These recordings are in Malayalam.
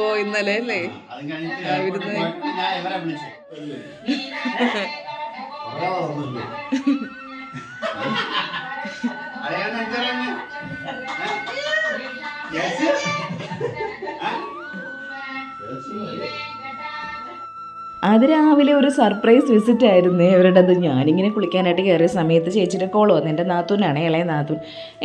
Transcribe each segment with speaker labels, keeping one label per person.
Speaker 1: ഓ ഇന്നലെ അല്ലേ
Speaker 2: അത് രാവിലെ ഒരു സർപ്രൈസ് വിസിറ്റ് ആയിരുന്നേ അവരുടേത്. ഞാനിങ്ങനെ കുളിക്കാനായിട്ട് കയറിയ സമയത്ത് ചേച്ചിയുടെ കോൾ വന്നു. എൻ്റെ നാത്തൂനാണ്, ഇളയ നാത്തൂൻ.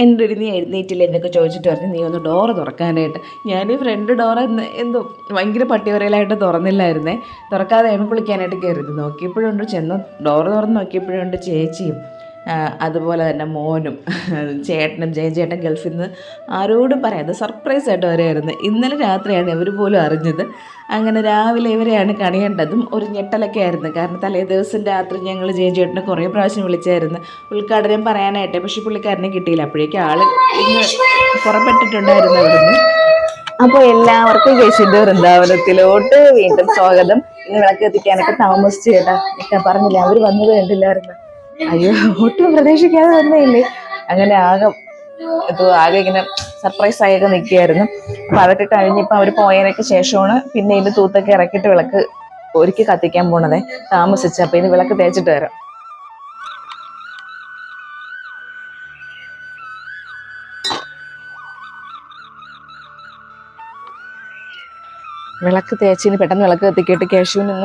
Speaker 2: എൻ്റെ ഒരു നീ എഴുന്നേറ്റില്ല എന്നൊക്കെ ചോദിച്ചിട്ട് പറഞ്ഞു നീ ഒന്ന് ഡോറ് തുറക്കാനായിട്ട്. ഞാൻ ഫ്രണ്ട് ഡോറ് എന്തോ ഭയങ്കര പട്ടിവരയിലായിട്ട് തുറന്നില്ലായിരുന്നേ. തുറക്കാതെയാണ് കുളിക്കാനായിട്ട് കയറിയത്. നോക്കിയപ്പോഴുണ്ട് ചെന്ന് ഡോറ് തുറന്ന് നോക്കിയപ്പോഴുണ്ട് ചേച്ചിയും അതുപോലെ തന്നെ മോനും ചേട്ടനും ചേട്ടൻ ഗൾഫിൽ നിന്ന് ആരോടും പറയാതെ സർപ്രൈസ് ആയിട്ട് വരെയായിരുന്നു. ഇന്നലെ രാത്രിയാണ് ഇവർ പോലും അറിഞ്ഞത്. അങ്ങനെ രാവിലെ ഇവരെയാണ് കണിയേണ്ടതും ഒരു ഞെട്ടലൊക്കെ ആയിരുന്നു. കാരണം തലേ ദിവസം രാത്രി ഞങ്ങൾ ചേട്ടനെ കുറേ പ്രാവശ്യം വിളിച്ചായിരുന്നു ഉദ്ഘാടനം പറയാനായിട്ട്. പക്ഷേ പുള്ളിക്കാരനെ കിട്ടിയില്ല. അപ്പോഴേക്കും ആൾ ഇന്ന് പുറപ്പെട്ടിട്ടുണ്ടായിരുന്നു അവിടുന്ന്. അപ്പോൾ എല്ലാവർക്കും യേശുവിൻ്റെ വൃന്ദാവനത്തിലോട്ട് വീണ്ടും സ്വാഗതം. ഇന്ന് വിളക്ക് എത്തിക്കാനൊക്കെ താമസിച്ചു ചേട്ടാ ഒക്കെ പറഞ്ഞില്ല, അവർ വന്നത് കണ്ടില്ലായിരുന്നു. അയ്യോ ഒട്ടും പ്രതീക്ഷിക്കാതെ വന്നേയില്ലേ. അങ്ങനെ ആകെ ഇങ്ങനെ സർപ്രൈസ് ആയൊക്കെ നിൽക്കുകയായിരുന്നു. അപ്പം അതൊക്കെ കഴിഞ്ഞിപ്പോൾ അവർ പോയതിനൊക്കെ ശേഷമാണ് പിന്നെ ഇതിൻ്റെ തൂത്തൊക്കെ ഇറക്കിയിട്ട് വിളക്ക് ഒരുക്കി കത്തിക്കാൻ പോണതേ. താമസിച്ചു. അപ്പം ഇനി വിളക്ക് തേച്ചിട്ട് വരാം. വിളക്ക് തേച്ചിന് പെട്ടെന്ന് വിളക്ക് കത്തിക്കിട്ട് കേശുവിന്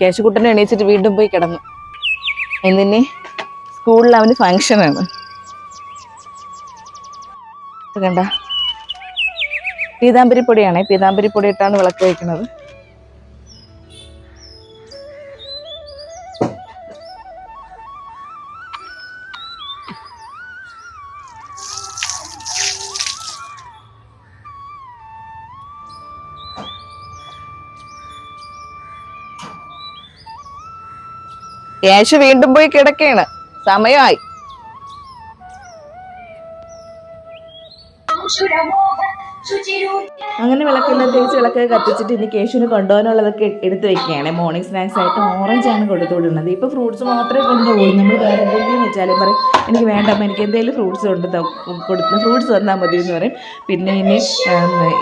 Speaker 2: കേശുക്കുട്ടനെ എണീച്ചിട്ട് വീണ്ടും പോയി കിടന്നു. ഇന്നിനി സ്കൂളിൽ അവന് ഫങ്ഷനാണ്. കണ്ട പീതാംബരിപ്പൊടിയാണേ, പീതാംബരിപ്പൊടി ഇട്ടാണ് വിളക്ക് വയ്ക്കുന്നത്. കേശു വീണ്ടും പോയി കിടക്കുകയാണ്, സമയമായി. അങ്ങനെ വിളക്കെല്ലാം തേച്ച് വിളക്ക് കത്തിച്ചിട്ട് ഇനി കേശുവിന് കൊണ്ടുപോകാനുള്ളതൊക്കെ എടുത്ത് വെക്കുകയാണ്. മോർണിംഗ് സ്നാക്സ് ആയിട്ട് ഓറഞ്ചാണ് കൊടുത്തു വിടുന്നത്. ഇപ്പോൾ ഫ്രൂട്ട്സ് മാത്രമേ കൊണ്ടുപോകുള്ളൂ. നമ്മൾ വേറെ എന്തെങ്കിലും വെച്ചാലും പറയും എനിക്ക് വേണ്ടമ്മ എനിക്ക് എന്തെങ്കിലും ഫ്രൂട്ട്സ് ഫ്രൂട്ട്സ് തന്നാൽ മതി എന്ന് പറയും. പിന്നെ ഇനി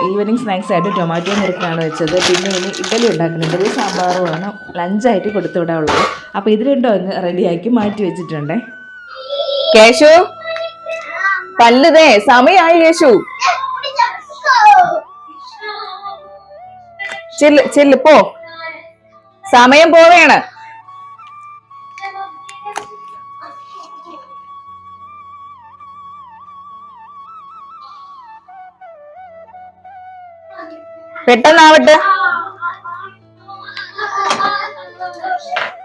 Speaker 2: ഈവനിങ് സ്നാക്സ് ആയിട്ട് ടൊമാറ്റോ മുറുക്കാണ് വെച്ചത്. പിന്നെ ഇനി ഇഡ്ഡലി ഉണ്ടാക്കുന്നുണ്ട്. ഇഡ്ഡലി സാമ്പാറുമാണ് ലഞ്ചായിട്ട് കൊടുത്തു വിടാനുള്ളത്. അപ്പോൾ ഇത് രണ്ടും അങ്ങ് റെഡിയാക്കി മാറ്റി വെച്ചിട്ടുണ്ട്. കേശു പല്ലുതേ സമയമായി. കേശു ചെല്ല് പോ, സമയം പോവേണ്. പെട്ടെന്നാവട്ടെ.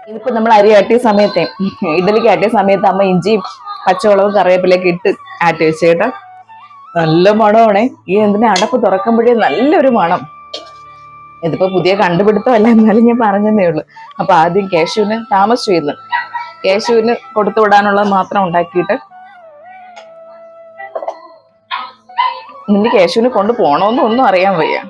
Speaker 2: ഇതിപ്പോ നമ്മൾ അരി ആട്ടിയ സമയത്തെ ഇഡലിക്ക് ആട്ടിയ സമയത്ത് അമ്മ ഇഞ്ചിയും പച്ചമുളകും കറിവേപ്പിലൊക്കെ ഇട്ട് ആട്ടി വെച്ച് കേട്ടോ. നല്ല മണമാണേ. ഈ എന്തിനാ അടപ്പ് തുറക്കുമ്പോഴേ നല്ലൊരു മണം. ഇതിപ്പോ പുതിയ കണ്ടുപിടുത്തമല്ല, എന്നാലും ഞാൻ പറഞ്ഞതേ ഉള്ളൂ. അപ്പൊ ആദ്യം കേശുവിന് താമസിച്ചു ചെയ്യുന്നു. കേശുവിന് കൊടുത്തു വിടാനുള്ളത് മാത്രം ഉണ്ടാക്കിയിട്ട് നിന്റെ കേശുവിന് കൊണ്ട് പോണോന്നും ഒന്നും അറിയാൻ വയ്യ.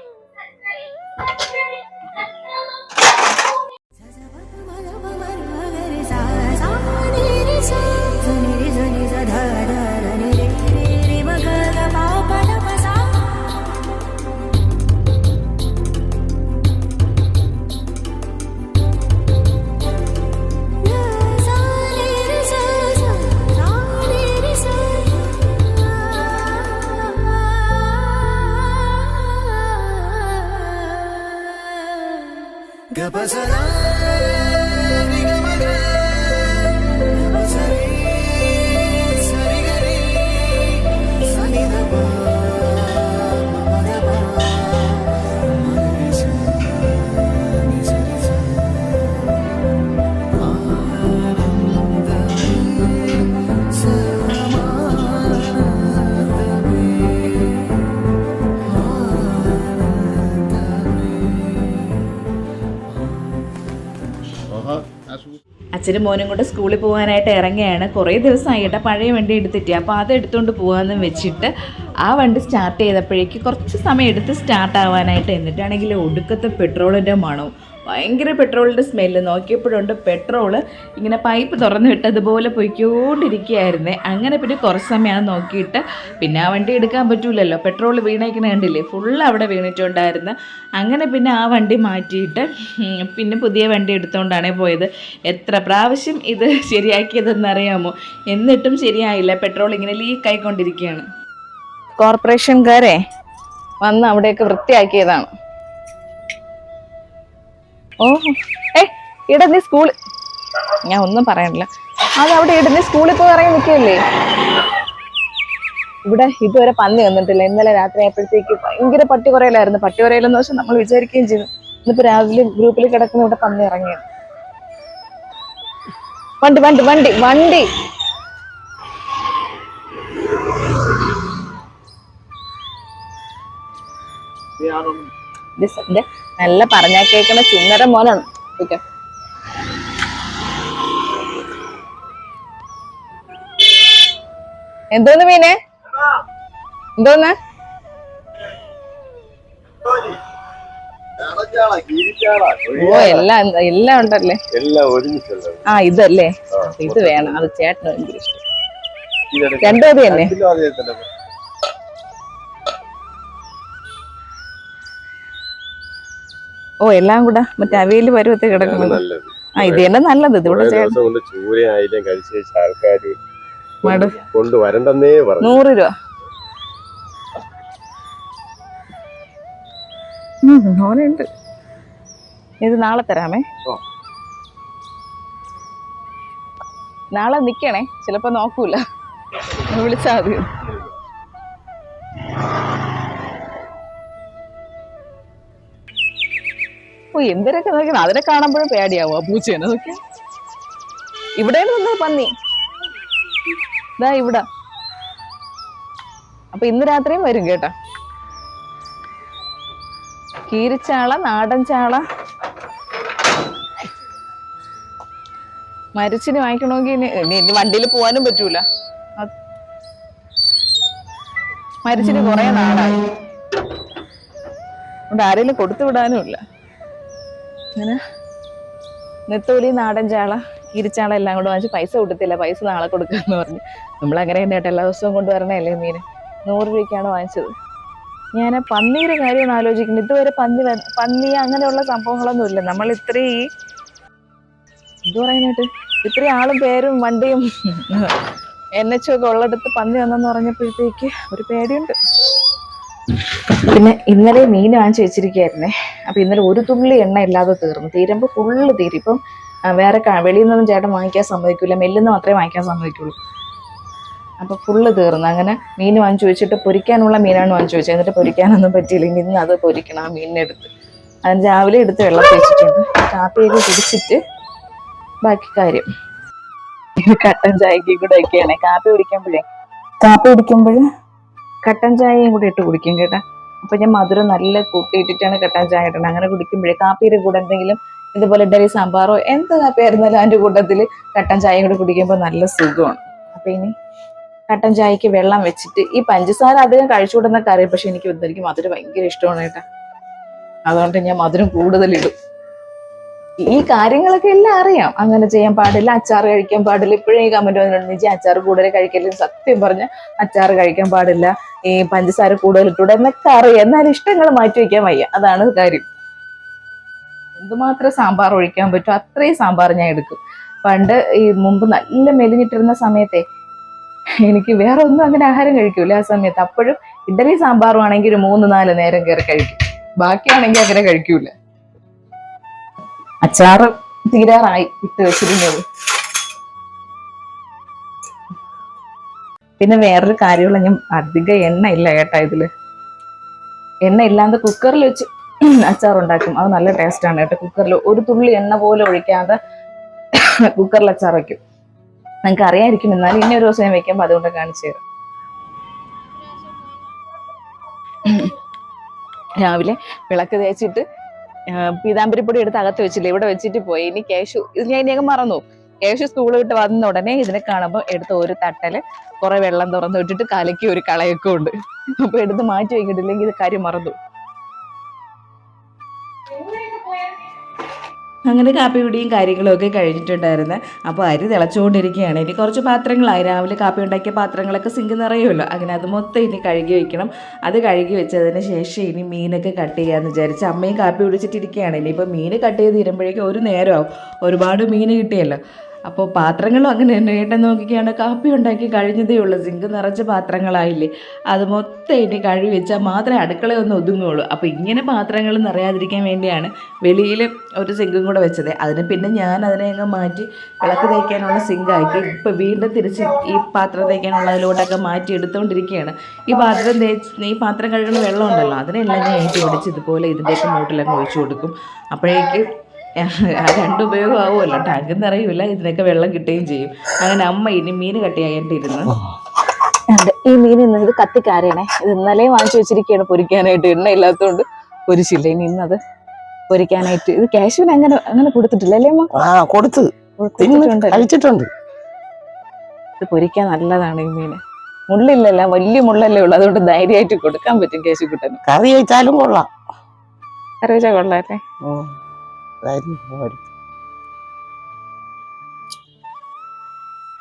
Speaker 2: അച്ഛനും മോനും കൂടെ സ്കൂളിൽ പോകാനായിട്ട് ഇറങ്ങിയാണ്. കുറേ ദിവസമായിട്ട് പഴയ വണ്ടി എടുത്തിട്ട് അപ്പോൾ അത് എടുത്തുകൊണ്ട് പോകാമെന്ന് വെച്ചിട്ട് ആ വണ്ടി സ്റ്റാർട്ട് ചെയ്തപ്പോഴേക്ക് കുറച്ച് സമയം എടുത്ത് സ്റ്റാർട്ട് ആവാനായിട്ട്. എന്നിട്ടാണെങ്കിൽ ഒടുക്കത്തെ പെട്രോളിൻ്റെ മണവും ഭയങ്കര പെട്രോളിൻ്റെ സ്മെല്ല്. നോക്കിയപ്പോഴുണ്ട് പെട്രോള് ഇങ്ങനെ പൈപ്പ് തുറന്നു വിട്ടതുപോലെ പൊയ്ക്കൊണ്ടിരിക്കുകയായിരുന്നേ. അങ്ങനെ പിന്നെ കുറച്ച് സമയം അത് നോക്കിയിട്ട് പിന്നെ ആ വണ്ടി എടുക്കാൻ പറ്റൂലല്ലോ, പെട്രോൾ വീണേക്കണ കണ്ടില്ലേ, ഫുള്ള് അവിടെ വീണിട്ടുണ്ടായിരുന്നു. അങ്ങനെ പിന്നെ ആ വണ്ടി മാറ്റിയിട്ട് പിന്നെ പുതിയ വണ്ടി എടുത്തുകൊണ്ടാണ് പോയത്. എത്ര പ്രാവശ്യം ഇത് ശരിയാക്കിയതെന്നറിയാമോ? എന്നിട്ടും ശരിയായില്ല, പെട്രോൾ ഇങ്ങനെ ലീക്ക് ആയിക്കൊണ്ടിരിക്കുകയാണ്. കോർപ്പറേഷൻകാരെ വന്ന് അവിടെയൊക്കെ വൃത്തിയാക്കിയതാണ്. ഓഹോ, ഇവിടെ നീ സ്കൂൾ, ഞാൻ ഒന്നും പറയണില്ല, അത് അവിടെ ഇടുന്ന സ്കൂളിൽ പോയി ഇറങ്ങി നിൽക്കുകയല്ലേ. ഇവിടെ ഇതുവരെ പന്നി വന്നിട്ടില്ല. ഇന്നലെ രാത്രി ആയപ്പോഴത്തേക്ക് ഭയങ്കര പട്ടി കുറയലായിരുന്നു. പട്ടി കുറയലെന്ന് വെച്ചാൽ നമ്മൾ വിചാരിക്കുകയും ചെയ്തു. ഇന്നിപ്പോ രാവിലെ ഗ്രൂപ്പിൽ കിടക്കുന്ന ഇവിടെ പന്നി ഇറങ്ങിയത്. വണ്ടി വണ്ടി വണ്ടി വണ്ടി നല്ല പറഞ്ഞാ കേൾക്കണ ചുന്നര മോനാണ്. എന്തോന്ന് മീനെ, എന്തോന്ന്? ഓ എല്ലാം എല്ലാം ഉണ്ടല്ലേ, ആ ഇതല്ലേ, ഇത് വേണം, അത് ചേട്ടന് ഭയങ്കര ഇഷ്ടം. രണ്ടോ തന്നെ. ഓ എല്ലാം കൂടെ മറ്റേ അവിയല് പരുവത്തിൽ കിടക്കുന്നത്. ആ ഇത് തന്നെ നല്ലത്. ഇതിവിടെ 100 രൂപ. ഓനുണ്ട്. ഇത് നാളെ തരാമേ. നാളെ നിക്കണേ, ചിലപ്പോ നോക്കൂല, വിളിച്ചാ മതി. ഓ എന്തൊക്കെ നോക്കണം, അതിനെ കാണുമ്പോഴും പേടിയാവും. ആ പൂച്ചേനെ നോക്കിയാ. ഇവിടെ നിന്ന് പന്നി ഇതാ ഇവിടെ. അപ്പൊ ഇന്ന് രാത്രിയും വരും കേട്ടാ. കീരിച്ചാള, നാടൻ ചാള, മരിച്ചിന് വാങ്ങിക്കണമെങ്കിൽ ഇനി വണ്ടിയിൽ പോവാനും പറ്റൂല. മരിച്ചിന് കുറെ നാടായി, അതുകൊണ്ട് ആരെങ്കിലും കൊടുത്തു വിടാനും ഇല്ല. അങ്ങനെ നെത്തോലി, നാടൻ ചാള, കീരിച്ചാള എല്ലാം കൂടെ വാങ്ങിച്ച് പൈസ കൊടുത്തില്ല. പൈസ നാളെ കൊടുക്കാന്ന് പറഞ്ഞു. നമ്മളങ്ങനെ തന്നെ കേട്ടോ, എല്ലാ ദിവസവും കൊണ്ടുവരണല്ലേ മീൻ. 100 രൂപയ്ക്കാണ് വാങ്ങിച്ചത്. ഞാൻ പന്നിയുടെ കാര്യം ആലോചിക്കുന്നു. ഇതുവരെ പന്നി അങ്ങനെയുള്ള സംഭവങ്ങളൊന്നും ഇല്ല. നമ്മൾ ഇത്രയും ഇത് പറയാനായിട്ട് ഇത്രയും ആളും പേരും വണ്ടിയും NH ഒക്കെ ഉള്ളിടത്ത് പന്നി വന്നെന്ന് പറഞ്ഞപ്പോഴത്തേക്ക് ഒരു പേടിയുണ്ട്. പിന്നെ ഇന്നലെ മീൻ വാങ്ങിച്ച് വെച്ചിരിക്കുകയായിരുന്നേ. അപ്പൊ ഇന്നലെ ഒരു തുള്ളി എണ്ണ ഇല്ലാതെ തീർന്നു. തീരുമ്പോൾ ഫുള്ള് തീരും. ഇപ്പം വേറെ വെളിയിൽ നിന്നും ചേട്ടൻ വാങ്ങിക്കാൻ സമ്മതിക്കില്ല, മെല്ലുന്ന മാത്രമേ വാങ്ങിക്കാൻ സമ്മതിക്കുള്ളൂ. അപ്പൊ ഫുള്ള് തീർന്നു. അങ്ങനെ മീൻ വാങ്ങിച്ചു വെച്ചിട്ട് പൊരിക്കാനുള്ള മീനാണ് വാങ്ങിച്ചു വെച്ചത്. എന്നിട്ട് പൊരിക്കാനൊന്നും പറ്റിയില്ല. ഇന്ന് അത് പൊരിക്കണം, ആ മീനിനെടുത്ത്. അതിന് രാവിലെ എടുത്ത് വെള്ളത്തിൽ വെച്ചിട്ടുണ്ട്. കാപ്പിയൊക്കെ കുടിച്ചിട്ട് ബാക്കി കാര്യം. കട്ടൻ ചായക്ക് കൂടെ ഒക്കെയാണ് കാപ്പി കുടിക്കുമ്പോൾ കട്ടൻ ചായയും കൂടെ ഇട്ട് കുടിക്കും കേട്ടാ. അപ്പൊ ഞാൻ മധുരം നല്ല കൂട്ടിയിട്ടിട്ടാണ് കട്ടൻ ചായ ഇട്ടത്. അങ്ങനെ കുടിക്കുമ്പോഴേ കാപ്പിയുടെ കൂടെ എന്തെങ്കിലും ഇതുപോലെ ഇഡലി സാമ്പാറോ എന്ത് കാപ്പി ആയിരുന്നാലും അതിന്റെ കൂട്ടത്തിൽ കട്ടൻ ചായയും കൂടെ കുടിക്കുമ്പോൾ നല്ല സുഖമാണ്. അപ്പൊ ഇനി കട്ടൻ ചായക്ക് വെള്ളം വെച്ചിട്ട്, ഈ പഞ്ചസാര അധികം കഴിച്ചുകൂടുന്നൊക്കെ അറിയാം, പക്ഷെ എനിക്ക് മധുരം ഭയങ്കര ഇഷ്ടമാണ് കേട്ടാ. അതുകൊണ്ട് ഞാൻ മധുരം കൂടുതലിടും. ഈ കാര്യങ്ങളൊക്കെ എല്ലാം അറിയാം, അങ്ങനെ ചെയ്യാൻ പാടില്ല, അച്ചാർ കഴിക്കാൻ പാടില്ല. ഇപ്പോഴും ഈ കമന്റ് വന്നിട്ടുണ്ട്, അച്ചാർ കൂടുതൽ കഴിക്കലും. സത്യം പറഞ്ഞ അച്ചാർ കഴിക്കാൻ പാടില്ല, ഈ പഞ്ചസാര കൂടുതൽ ഇട്ടൂടെ എന്നൊക്കെ അറിയാം. എന്നാലും ഇഷ്ടങ്ങൾ മാറ്റി വയ്ക്കാൻ വയ്യ, അതാണ് കാര്യം. എന്തുമാത്രം സാമ്പാർ ഒഴിക്കാൻ പറ്റും അത്രയും സാമ്പാർ ഞാൻ എടുക്കും. പണ്ട് ഈ മുമ്പ് നല്ല മെലിഞ്ഞിട്ടിരുന്ന സമയത്തെ എനിക്ക് വേറെ ഒന്നും അങ്ങനെ ആഹാരം കഴിക്കൂല ആ സമയത്ത്. അപ്പോഴും ഇഡലി സാമ്പാറും ആണെങ്കിൽ ഒരു 3-4 നേരം കയറി കഴിക്കും. ബാക്കിയാണെങ്കിൽ അങ്ങനെ കഴിക്കൂല. അച്ചാറ് തീരാറായി ഇട്ട് വെച്ചിരുന്നത്. പിന്നെ വേറൊരു കാര്യമുള്ള, ഞാൻ അധികം എണ്ണ ഇല്ല കേട്ടാ ഇതില്. എണ്ണ ഇല്ലാണ്ട് കുക്കറിൽ വെച്ച് അച്ചാർ ഉണ്ടാക്കും. അത് നല്ല ടേസ്റ്റാണ് കേട്ടോ. കുക്കറിൽ ഒരു തുള്ളി എണ്ണ പോലും ഒഴിക്കാതെ കുക്കറിൽ അച്ചാർ വയ്ക്കും. നിങ്ങൾക്ക് അറിയാതിരിക്കും, എന്നാലും ഇനി ഒരു ദിവസം ഞാൻ വെക്കുമ്പോൾ അതുകൊണ്ട് കാണിച്ചു തരാം. രാവിലെ വിളക്ക് തേച്ചിട്ട് പീതാമ്പരിപ്പൊടി എടുത്ത് അകത്ത് വെച്ചില്ല, ഇവിടെ വെച്ചിട്ട് പോയി. ഇനി കേശു, ഇത് ഞാൻ ഇനിയൊക്കെ മറന്നു. കേശു സ്കൂൾ വിട്ട് വന്ന ഉടനെ ഇതിനെ കാണുമ്പോൾ എടുത്ത് ഒരു തട്ടല് കുറെ വെള്ളം തുറന്നു വിട്ടിട്ട് കലക്കി ഒരു കളയൊക്കെ ഉണ്ട്. അപ്പൊ എടുത്ത് മാറ്റി വയ്ക്കിട്ടില്ലെങ്കിൽ ഇത് കാര്യം മറന്നു. അങ്ങനെ കാപ്പി കുടിയും കാര്യങ്ങളൊക്കെ കഴിഞ്ഞിട്ടുണ്ടായിരുന്നു. അപ്പോൾ അരി തിളച്ചുകൊണ്ടിരിക്കുകയാണ്. ഇനി കുറച്ച് പാത്രങ്ങളായി, രാവിലെ കാപ്പി ഉണ്ടാക്കിയ പാത്രങ്ങളൊക്കെ സിങ്ക് നിറയുമല്ലോ. അങ്ങനെ അത് മൊത്തം ഇനി കഴുകി വയ്ക്കണം. അത് കഴുകി വെച്ചതിന് ശേഷം ഇനി മീനൊക്കെ കട്ട് ചെയ്യാമെന്ന് വിചാരിച്ച് അമ്മയും കാപ്പി കുടിച്ചിട്ടിരിക്കുകയാണ്. ഇനിയിപ്പോൾ മീൻ കട്ട് ചെയ്ത് തീരുമ്പോഴേക്കും ഒരു നേരമാവും. ഒരുപാട് മീൻ കിട്ടിയല്ലോ. അപ്പോൾ പാത്രങ്ങളും അങ്ങനെ തന്നെ. ഏട്ടൻ നോക്കിയാണ് കാപ്പി ഉണ്ടാക്കി കഴിഞ്ഞതേ ഉള്ളൂ, സിങ്ക് നിറച്ച പാത്രങ്ങളായില്ലേ. അത് മൊത്തം ഇനി കഴുകി വെച്ചാൽ മാത്രമേ അടുക്കളയൊന്നും ഒതുങ്ങുള്ളൂ. അപ്പോൾ ഇങ്ങനെ പാത്രങ്ങൾ നിറയാതിരിക്കാൻ വേണ്ടിയാണ് വെളിയിൽ ഒരു സിങ്കും കൂടെ വെച്ചത്. അതിന് പിന്നെ ഞാൻ അതിനെ അങ്ങ് മാറ്റി വിളക്ക് തേക്കാനുള്ള സിങ്കാക്കി ഇപ്പോൾ വീണ്ടും തിരിച്ച് ഈ പാത്രം തേക്കാനുള്ളതിലോട്ടൊക്കെ മാറ്റി എടുത്തുകൊണ്ടിരിക്കുകയാണ്. ഈ പാത്രം കഴുകുന്ന വെള്ളം ഉണ്ടല്ലോ, അതിനെല്ലാം ഞാൻ ഏറ്റി ഒടിച്ച് ഇതുപോലെ ഇതിൻ്റെയൊക്കെ മൂട്ടിലങ്ങ് ഒഴിച്ചു കൊടുക്കും. അപ്പോഴേക്കും രണ്ട് ഉപയോഗമാവുമല്ലോ, ടാങ്കിൽ നിറയില്ല, ഇതിനൊക്കെ വെള്ളം കിട്ടുകയും ചെയ്യും. അങ്ങനെ അമ്മ ഇനി മീൻ കട്ടിയായിട്ടിരുന്നു. അതെ, ഈ മീൻ ഇന്ന് ഇത് കത്തിക്കാരയാണേ. ഇത് ഇന്നലെ വാങ്ങിച്ചു വെച്ചിരിക്കുകയാണ് പൊരിക്കാനായിട്ട്. എണ്ണ ഇല്ലാത്തതുകൊണ്ട് പൊരിച്ചില്ല. ഇനി ഇന്നത് പൊരിക്കാനായിട്ട് ഇത് കാശുവിന് അങ്ങനെ കൊടുത്തിട്ടില്ല അല്ലേ അമ്മ?
Speaker 1: കഴിച്ചിട്ടുണ്ട്.
Speaker 2: ഇത് പൊരിക്കാൻ നല്ലതാണ് ഈ മീന്. മുള്ളില്ലല്ല, വലിയ മുള്ളല്ലേ ഉള്ളു, അതുകൊണ്ട് ധൈര്യമായിട്ട് കൊടുക്കാൻ പറ്റും കേശുക്കുട്ടന്.
Speaker 1: കറി വെച്ചാലും കൊള്ളാം.
Speaker 2: കറി വെച്ചാൽ കൊള്ളാല്ലേ.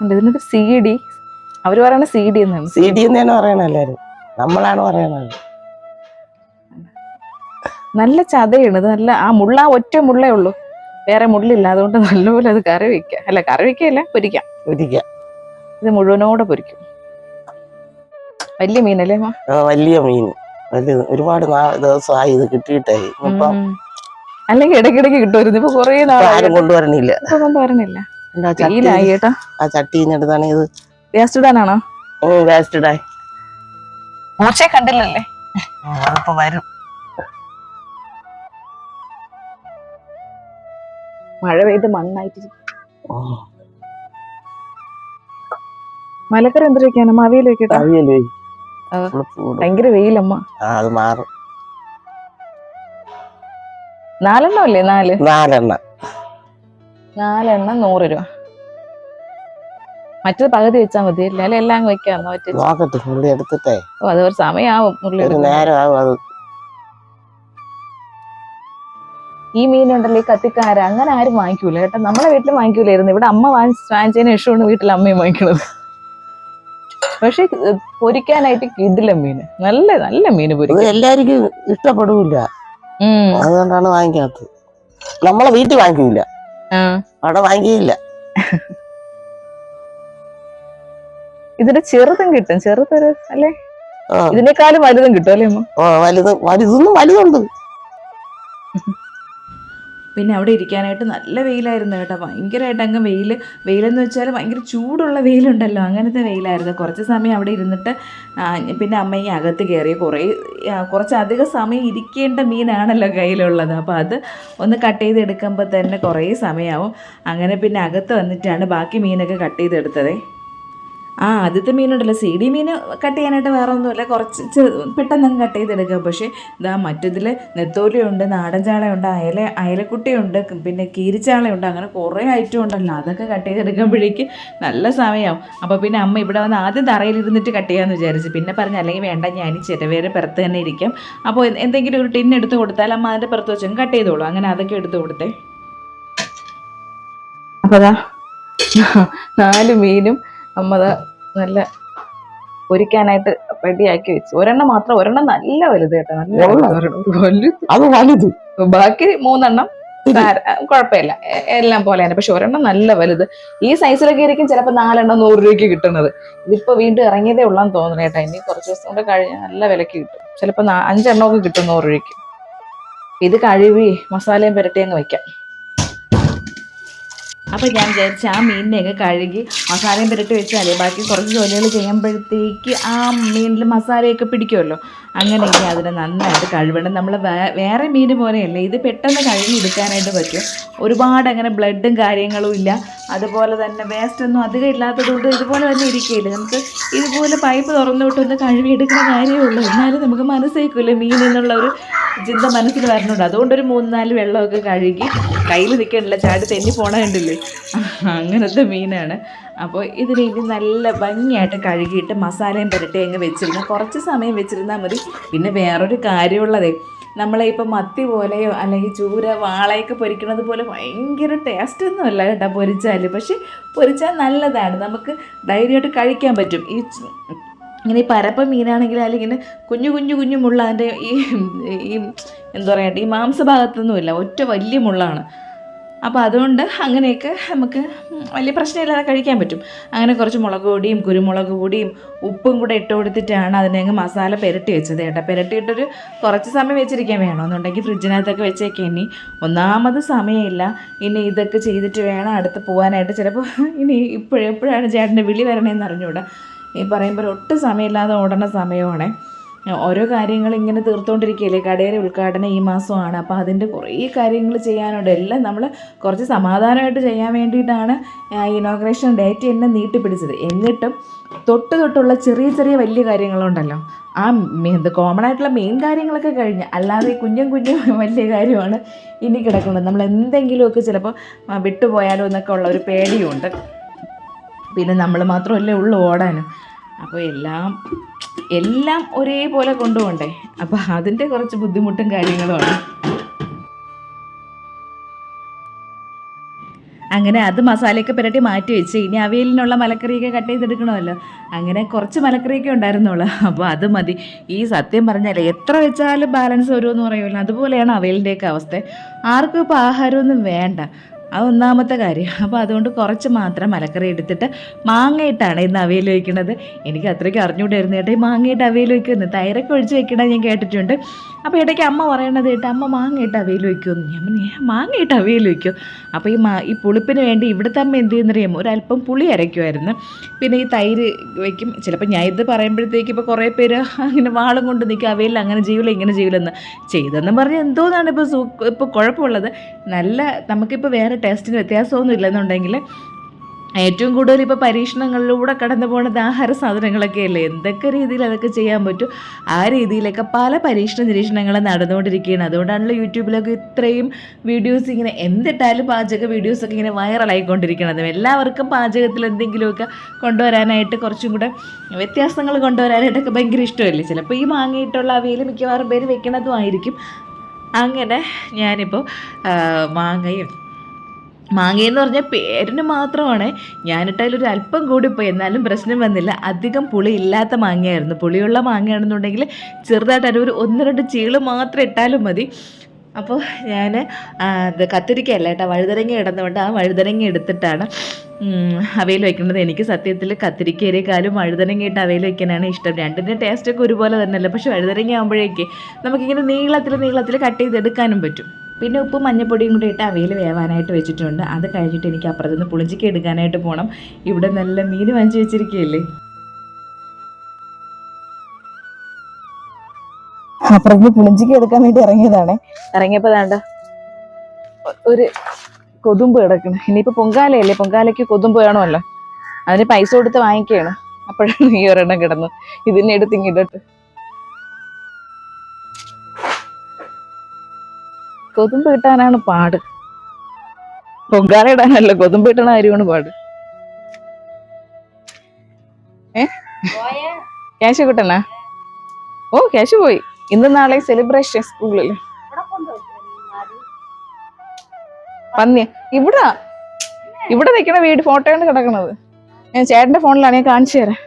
Speaker 2: ഇതിനൊരു CD, അവര് പറയണ CD എന്നാണ്.
Speaker 1: CD എന്നാണ് പറയണ എല്ലാരും, നമ്മളാണ് പറയണത്.
Speaker 2: നല്ല ചതയാണ് ഇത്. നല്ല ആ മുള്ള, ഒറ്റ മുള്ളേ ഉള്ളൂ, വേറെ മുള്ളില്ല. അതുകൊണ്ട് നല്ലപോലെ അത് കറി വെക്കാം. അല്ല, കറി വെക്കല്ല, പൊരിക്കാം. ഇത് മുഴുവനോടെ പൊരിക്കും. വലിയ മീനല്ലേ അമ്മ?
Speaker 1: വലിയ മീൻ, ഒരുപാട് ദിവസമായി ഇത് കിട്ടിയിട്ടേ.
Speaker 2: അല്ലെങ്കിൽ ഇടയ്ക്കിടയ്ക്ക് കിട്ടുമായിരുന്നു. ഇപ്പൊ കൊറേ നാളും
Speaker 1: കൊണ്ടുവരണില്ല.
Speaker 2: കേട്ടാ.
Speaker 1: ആ ചട്ടീനെടുത്താണ് ഇത്.
Speaker 2: വേസ്റ്റ് ഇടാനാണോ?
Speaker 1: വേസ്റ്റ് ഇടാൻ.
Speaker 2: മൂർച്ചയെ കണ്ടില്ലല്ലേ?
Speaker 1: അതിപ്പോ വരും.
Speaker 2: മഴ പെയ്ത് മണ്ണായിട്ട്. മലക്കറി എന്തൊക്കെയാണ്? അവിയൽ വെക്കട്ടെ. ഭയങ്കര വെയിലമ്മ.
Speaker 1: അത് മാറും.
Speaker 2: 4 എണ്ണം അല്ലേ?
Speaker 1: 4
Speaker 2: എണ്ണം 100 രൂപ. മറ്റത് പകുതി വെച്ചാൽ മതി. അല്ലെ എല്ലാം വെക്കാന്നോ?
Speaker 1: എടുത്തിട്ടേ.
Speaker 2: ഓ, അത് ഒരു സമയമാവും.
Speaker 1: നേരമാവും.
Speaker 2: ഈ മീനുണ്ടല്ലോ, ഈ കത്തിക്കാര അങ്ങനെ ആരും വാങ്ങിക്കൂല കേട്ടോ. നമ്മളെ വീട്ടിൽ വാങ്ങിക്കൂലായിരുന്നു. ഇവിടെ അമ്മ വാങ്ങിച്ചതിന് ശേഷമാണ് വീട്ടിൽ അമ്മയും വാങ്ങിക്കണത്. പക്ഷെ പൊരിക്കാനായിട്ട് കിടില മീന്, നല്ല നല്ല മീന് പൊരിക്കും.
Speaker 1: എല്ലാവർക്കും ഇഷ്ടപ്പെടില്ല, അതുകൊണ്ടാണ് വാങ്ങിക്കാത്തത്. നമ്മളെ വീട്ടിൽ വാങ്ങിക്കില്ല, അവിടെ വാങ്ങിക്കില്ല.
Speaker 2: ഇതിന്റെ ചെറുതും കിട്ടും, ചെറുതൊരു അല്ലേ? ഇതിനേക്കാളും വലുതും കിട്ടും അല്ലേ അമ്മ?
Speaker 1: വലുതുണ്ട്.
Speaker 2: പിന്നെ അവിടെ ഇരിക്കാനായിട്ട് നല്ല വെയിലായിരുന്നു കേട്ടോ. ഭയങ്കരമായിട്ട് അങ്ങ് വെയിലെന്ന് വെച്ചാൽ ഭയങ്കര ചൂടുള്ള വെയിലുണ്ടല്ലോ, അങ്ങനത്തെ വെയിലായിരുന്നു. കുറച്ച് സമയം അവിടെ ഇരുന്നിട്ട് പിന്നെ അമ്മയ്ക്ക് അകത്ത് കയറി. കുറച്ചധികം സമയം ഇരിക്കേണ്ട മീനാണല്ലോ കയ്യിലുള്ളത്. അപ്പോൾ അത് ഒന്ന് കട്ട് ചെയ്തെടുക്കുമ്പോൾ തന്നെ കുറേ സമയമാവും. അങ്ങനെ പിന്നെ അകത്ത് വന്നിട്ടാണ് ബാക്കി മീനൊക്കെ കട്ട് ചെയ്തെടുത്തത്. ആദ്യത്തെ മീനുണ്ടല്ലോ, CD മീൻ കട്ട് ചെയ്യാനായിട്ട് വേറെ ഒന്നുമില്ല, കുറച്ച് പെട്ടെന്ന് കട്ട് ചെയ്തെടുക്കാം. പക്ഷേ ഇതാ മറ്റതിൽ നെത്തോലിയുണ്ട്, നാടൻ ചാളയുണ്ട്, അയലക്കുട്ടിയുണ്ട്, പിന്നെ കീരിച്ചാളയുണ്ട്, അങ്ങനെ കുറേ ഐറ്റം ഉണ്ടല്ലോ. അതൊക്കെ കട്ട് ചെയ്തെടുക്കുമ്പോഴേക്ക് നല്ല സമയമാവും. അപ്പോൾ പിന്നെ അമ്മ ഇവിടെ വന്ന് ആദ്യം തറയിലിരുന്നിട്ട് കട്ട് ചെയ്യാമെന്ന് വിചാരിച്ചു. പിന്നെ പറഞ്ഞ് അല്ലെങ്കിൽ വേണ്ട, ഞാൻ ചിരവേരെ പുറത്ത് തന്നെ ഇരിക്കാം. അപ്പോൾ എന്തെങ്കിലും ഒരു ടിൻ എടുത്ത് കൊടുത്താൽ അമ്മ അതിൻ്റെ പുറത്ത് വെച്ചും കട്ട് ചെയ്തോളൂ. അങ്ങനെ അതൊക്കെ എടുത്ത് കൊടുത്തേ. അപ്പോൾ അതാ 4 മീനും അമ്മ നല്ല പൊരിക്കാനായിട്ട് റെഡിയാക്കി വെച്ചു. ഒരെണ്ണം നല്ല വലുത് കേട്ടോ, നല്ല വലുത്. ബാക്കി 3 എണ്ണം കുഴപ്പമില്ല, എല്ലാം പോലെ തന്നെ. പക്ഷെ ഒരെണ്ണം നല്ല വലുത്. ഈ സൈസിലൊക്കെ ആയിരിക്കും ചിലപ്പോൾ 4 എണ്ണം 100 രൂപയ്ക്ക് കിട്ടുന്നത്. ഇതിപ്പോ വീണ്ടും ഇറങ്ങിയതേ ഉള്ളാന്ന് തോന്നുന്നു കേട്ടോ. ഇനി കുറച്ച് ദിവസം കൊണ്ട് കഴിഞ്ഞാൽ നല്ല വിലക്ക് കിട്ടും. ചിലപ്പോൾ 5 എണ്ണമൊക്കെ കിട്ടും 100 രൂപയ്ക്ക്. ഇത് കഴുകി മസാലയും പുരട്ടി അങ്ങ് വയ്ക്കാം. അപ്പോൾ ഞാൻ വിചാരിച്ചു ആ മീനിനെയൊക്കെ കഴുകി മസാലയും പുരട്ടി വെച്ചാലേ ബാക്കി കുറച്ച് ജോലികൾ ചെയ്യുമ്പോഴത്തേക്ക് ആ മീനിൽ മസാലയൊക്കെ പിടിക്കുമല്ലോ. അങ്ങനെ ഇനി അതിനെ നന്നായിട്ട് കഴുകണം. നമ്മൾ വേറെ മീൻ പോലെയല്ല, ഇത് പെട്ടെന്ന് കഴുകി എടുക്കാനായിട്ട് പറ്റും. ഒരുപാട് അങ്ങനെ ബ്ലഡും കാര്യങ്ങളും ഇല്ല. അതുപോലെ തന്നെ വേസ്റ്റൊന്നും അധികം ഇല്ലാത്തതുകൊണ്ട് ഇതുപോലെ തന്നെ ഇരിക്കുകയില്ല. നമുക്ക് ഇതുപോലെ പൈപ്പ് തുറന്നു വിട്ടൊന്ന് കഴുകി എടുക്കുന്ന കാര്യമേ ഉള്ളൂ. എന്നാലും നമുക്ക് മനസ്സേക്കില്ല മീൻ എന്നുള്ള ഒരു ചിന്ത മനസ്സിൽ വരണുണ്ട്. അതുകൊണ്ടൊരു 3-4 വെള്ളമൊക്കെ കഴുകി കയ്യിൽ നിൽക്കണില്ല, ചാടി തെന്നി പോണ കണ്ടില്ലേ, അങ്ങനത്തെ മീനാണ്. അപ്പോൾ ഇതിന് ഇനി നല്ല ഭംഗിയായിട്ട് കഴുകിയിട്ട് മസാലയും പുരട്ടി അങ്ങ് വെച്ചിരുന്ന കുറച്ച് സമയം വെച്ചിരുന്നാൽ മതി. പിന്നെ വേറൊരു കാര്യമുള്ളതേ, നമ്മളെ ഇപ്പം മത്തി പോലെയോ അല്ലെങ്കിൽ ചൂര വാളയൊക്കെ പൊരിക്കണത് പോലെ ഭയങ്കര ടേസ്റ്റ് ഒന്നും അല്ല കേട്ടോ പൊരിച്ചാൽ. പക്ഷെ പൊരിച്ചാൽ നല്ലതാണ്, നമുക്ക് ധൈര്യമായിട്ട് കഴിക്കാൻ പറ്റും. ഇങ്ങനെ ഈ പരപ്പ മീനാണെങ്കിൽ അല്ലെങ്കിൽ ഇങ്ങനെ കുഞ്ഞു കുഞ്ഞു കുഞ്ഞു മുള്ള അതിൻ്റെ ഈ എന്താ പറയുക ഈ മാംസഭാഗത്തൊന്നുമില്ല, ഒറ്റ വലിയ മുള്ളാണ്. അപ്പോൾ അതുകൊണ്ട് അങ്ങനെയൊക്കെ നമുക്ക് വലിയ പ്രശ്നമില്ലാതെ കഴിക്കാൻ പറ്റും. അങ്ങനെ കുറച്ച് മുളക് പൊടിയും കുരുമുളക് പൊടിയും ഉപ്പും കൂടെ ഇട്ട് കൊടുത്തിട്ടാണ് അതിനങ്ങ് മസാല പുരട്ടി വെച്ചത് കേട്ടോ. പുരട്ടിയിട്ടൊരു കുറച്ച് സമയം വെച്ചിരിക്കാൻ വേണമെന്നുണ്ടെങ്കിൽ ഫ്രിഡ്ജിനകത്തൊക്കെ വെച്ചേക്കാം. ഇനി ഒന്നാമത് സമയമില്ല, ഇനി ഇതൊക്കെ ചെയ്തിട്ട് വേണം അടുത്ത് പോകാനായിട്ട്. ചിലപ്പോൾ ഇനി എപ്പോഴാണ് ചേട്ടൻ്റെ വിളി വരണേന്ന് അറിഞ്ഞൂടാ. ഈ പറയുമ്പോൾ ഒട്ടും സമയമില്ലാതെ ഓടണ സമയമാണ്. ഓരോ കാര്യങ്ങൾ ഇങ്ങനെ തീർത്തുകൊണ്ടിരിക്കുകയല്ലേ. കടയുടെ ഉദ്ഘാടനം ഈ മാസമാണ്. അപ്പോൾ അതിൻ്റെ കുറേ കാര്യങ്ങൾ ചെയ്യാനുണ്ട്. എല്ലാം നമ്മൾ കുറച്ച് സമാധാനമായിട്ട് ചെയ്യാൻ വേണ്ടിയിട്ടാണ് ഇനോഗ്രേഷൻ ഡേറ്റ് എന്നെ നീട്ടിപ്പിടിച്ചത്. എന്നിട്ടും തൊട്ടുള്ള ചെറിയ ചെറിയ വലിയ കാര്യങ്ങളുണ്ടല്ലോ, ആ കോമൺ ആയിട്ടുള്ള മെയിൻ കാര്യങ്ങളൊക്കെ കഴിഞ്ഞ് അല്ലാതെ കുഞ്ഞും വലിയ കാര്യമാണ് ഇനി കിടക്കുന്നത്. നമ്മൾ എന്തെങ്കിലുമൊക്കെ ചിലപ്പോൾ വിട്ടുപോയാലോ എന്നൊക്കെ ഉള്ള ഒരു പേടിയുണ്ട്. പിന്നെ നമ്മൾ മാത്രമല്ലേ ഉള്ളൂ ഓടാനും. അപ്പോൾ എല്ലാം ഒരേപോലെ കൊണ്ടുപോകണ്ടേ. അപ്പോൾ അതിൻ്റെ കുറച്ച് ബുദ്ധിമുട്ടും കാര്യങ്ങളുമാണ്. അങ്ങനെ അത് മസാലയൊക്കെ പുരട്ടി മാറ്റി വെച്ച് ഇനി അവിയലിനുള്ള മലക്കറിയൊക്കെ കട്ട് ചെയ്തെടുക്കണമല്ലോ. അങ്ങനെ കുറച്ച് മലക്കറിയൊക്കെ ഉണ്ടായിരുന്നുള്ളൂ. അപ്പോൾ അത് മതി. ഈ സത്യം പറഞ്ഞാൽ എത്ര വെച്ചാലും ബാലൻസ് വരുമെന്ന് പറയുമല്ലോ, അതുപോലെയാണ് അവിയലിൻ്റെയൊക്കെ അവസ്ഥ. ആർക്കും ഇപ്പോൾ ആഹാരമൊന്നും വേണ്ട, അത് ഒന്നാമത്തെ കാര്യം. അപ്പോൾ അതുകൊണ്ട് കുറച്ച് മാത്രം മലക്കറി എടുത്തിട്ട് മാങ്ങയിട്ടാണ് ഇന്ന് അവിയൽ വയ്ക്കുന്നത്. എനിക്ക് അത്രയ്ക്ക് അറിഞ്ഞുകൂടായിരുന്നു കേട്ടോ ഈ മാങ്ങയിട്ട് അവിയൽ വയ്ക്കുമെന്ന്. തൈരൊക്കെ ഒഴിച്ച് വെക്കണം ഞാൻ കേട്ടിട്ടുണ്ട്. അപ്പോൾ ഇടയ്ക്ക് അമ്മ പറയണത് കേട്ടോ, അമ്മ മാങ്ങയിട്ട് അവിയൽ വയ്ക്കുമെന്ന്. ഞാൻ പറഞ്ഞു മാങ്ങയിട്ട് അവിയൽ വയ്ക്കും. അപ്പോൾ ഈ പുളിപ്പിന് വേണ്ടി ഇവിടുത്തെ അമ്മ എന്ത് ചെയ്യുന്നറിയാമോ, ഒരല്പം പുളി അരയ്ക്കുമായിരുന്നു. പിന്നെ ഈ തൈര് വയ്ക്കും. ചിലപ്പോൾ ഞാൻ ഇത് പറയുമ്പോഴത്തേക്ക് ഇപ്പോൾ കുറേ പേര് അങ്ങനെ വാളും കൊണ്ട് നിൽക്കുക, അവയിൽ അങ്ങനെ ചെയ്യില്ല ഇങ്ങനെ ചെയ്യില്ലെന്ന്. ചെയ്തെന്ന് പറഞ്ഞ് എന്തോന്നാണ് ഇപ്പോൾ കുഴപ്പമുള്ളത്. നല്ല നമുക്കിപ്പോൾ വേറെ ടേസ്റ്റിന് വ്യത്യാസമൊന്നും ഇല്ലെന്നുണ്ടെങ്കിൽ ഏറ്റവും കൂടുതൽ ഇപ്പോൾ പരീക്ഷണങ്ങളിലൂടെ കടന്നു പോകുന്നത് ആഹാര സാധനങ്ങളൊക്കെ അല്ലേ. എന്തൊക്കെ രീതിയിൽ അതൊക്കെ ചെയ്യാൻ പറ്റും ആ രീതിയിലൊക്കെ പല നിരീക്ഷണങ്ങൾ നടന്നുകൊണ്ടിരിക്കുകയാണ്. അതുകൊണ്ടാണല്ലോ യൂട്യൂബിലൊക്കെ ഇത്രയും വീഡിയോസ് ഇങ്ങനെ എന്തിട്ടാലും പാചക വീഡിയോസൊക്കെ ഇങ്ങനെ വൈറലായിക്കൊണ്ടിരിക്കുന്നത്. എല്ലാവർക്കും പാചകത്തിൽ എന്തെങ്കിലുമൊക്കെ കൊണ്ടുവരാനായിട്ട് കുറച്ചും കൂടെ വ്യത്യാസങ്ങൾ കൊണ്ടുവരാനായിട്ടൊക്കെ ഭയങ്കര ഇഷ്ടമല്ലേ. ചിലപ്പോൾ ഈ മാങ്ങയിട്ടുള്ള അവിയൽ മിക്കവാറും പേര് വെക്കണതും ആയിരിക്കും. അങ്ങനെ ഞാനിപ്പോൾ മാങ്ങയെന്ന് പറഞ്ഞാൽ പേരിന് മാത്രമാണ്, ഞാനിട്ടതിലൊരു അല്പം കൂടിപ്പോയി, എന്നാലും പ്രശ്നം വന്നില്ല. അധികം പുളി ഇല്ലാത്ത മാങ്ങയായിരുന്നു. പുളിയുള്ള മാങ്ങയാണെന്നുണ്ടെങ്കിൽ ചെറുതായിട്ട് ഒരു 1-2 ചീള് മാത്രം ഇട്ടാലും മതി. അപ്പോൾ ഞാൻ കത്തിരിക്കയല്ല കേട്ടോ, വഴുതനങ്ങ ഇടുന്നതുകൊണ്ട് ആ വഴുതനങ്ങ എടുത്തിട്ടാണ് അവയിൽ വയ്ക്കുന്നത്. എനിക്ക് സത്യത്തിൽ കത്തിരിക്കയേക്കാളും വഴുതനങ്ങ ഇട്ട് അവയിൽ വയ്ക്കാനാണ് ഇഷ്ടം. രണ്ടിൻ്റെ ടേസ്റ്റൊക്കെ ഒരുപോലെ തന്നെയല്ല. പക്ഷെ വഴുതനങ്ങ ആകുമ്പോഴേക്ക് നമുക്കിങ്ങനെ നീളത്തിൽ കട്ട് ചെയ്തെടുക്കാനും പറ്റും. പിന്നെ ഉപ്പും മഞ്ഞപ്പൊടിയും കൂടി ഇട്ട് അവയിൽ വേവാനായിട്ട് വെച്ചിട്ടുണ്ട്. അത് കഴിഞ്ഞിട്ട് എനിക്ക് അപ്പുറത്തുനിന്ന് പുളിഞ്ചിക്ക എടുക്കാനായിട്ട് പോകണം. ഇവിടെ നല്ല മീൻ വാങ്ങിച്ച് വെച്ചിരിക്കുകയല്ലേ. അപ്പുറത്ത് പുളിഞ്ചിക്ക എടുക്കാൻ വേണ്ടി ഇറങ്ങിയപ്പോൾ വേണ്ട ഒരു കൊതുമ്പ് കിടക്കണം. ഇനിയിപ്പോൾ പൊങ്കാലയല്ലേ, പൊങ്കാലയ്ക്ക് കൊതുമ്പ് വേണമല്ലോ, അതിന് പൈസ കൊടുത്ത് വാങ്ങിക്കുകയാണ്. അപ്പോഴാണ് ഈ ഒരെണ്ണം കിടന്നു. ഇതിനെ എടുത്ത് ഇങ്ങിട്ട് കൊതുമ്പ് കിട്ടാനാണ് പാട്. പൊങ്കാല ഇടാനല്ല, കൊതുമ്പ് കിട്ടണ കാര്യമാണ് പാട്. ക്യാഷ് കിട്ടണ? ഓ ക്യാഷ് പോയി. ഇന്ന് നാളെ സെലിബ്രേഷൻ സ്കൂളിൽ. പന്നി ഇവിടെ നിൽക്കണ വീട് ഫോട്ടോയാണ് കിടക്കണത്. ഞാൻ ചേട്ടന്റെ ഫോണിലാണ്, ഞാൻ കാണിച്ചു തരാം.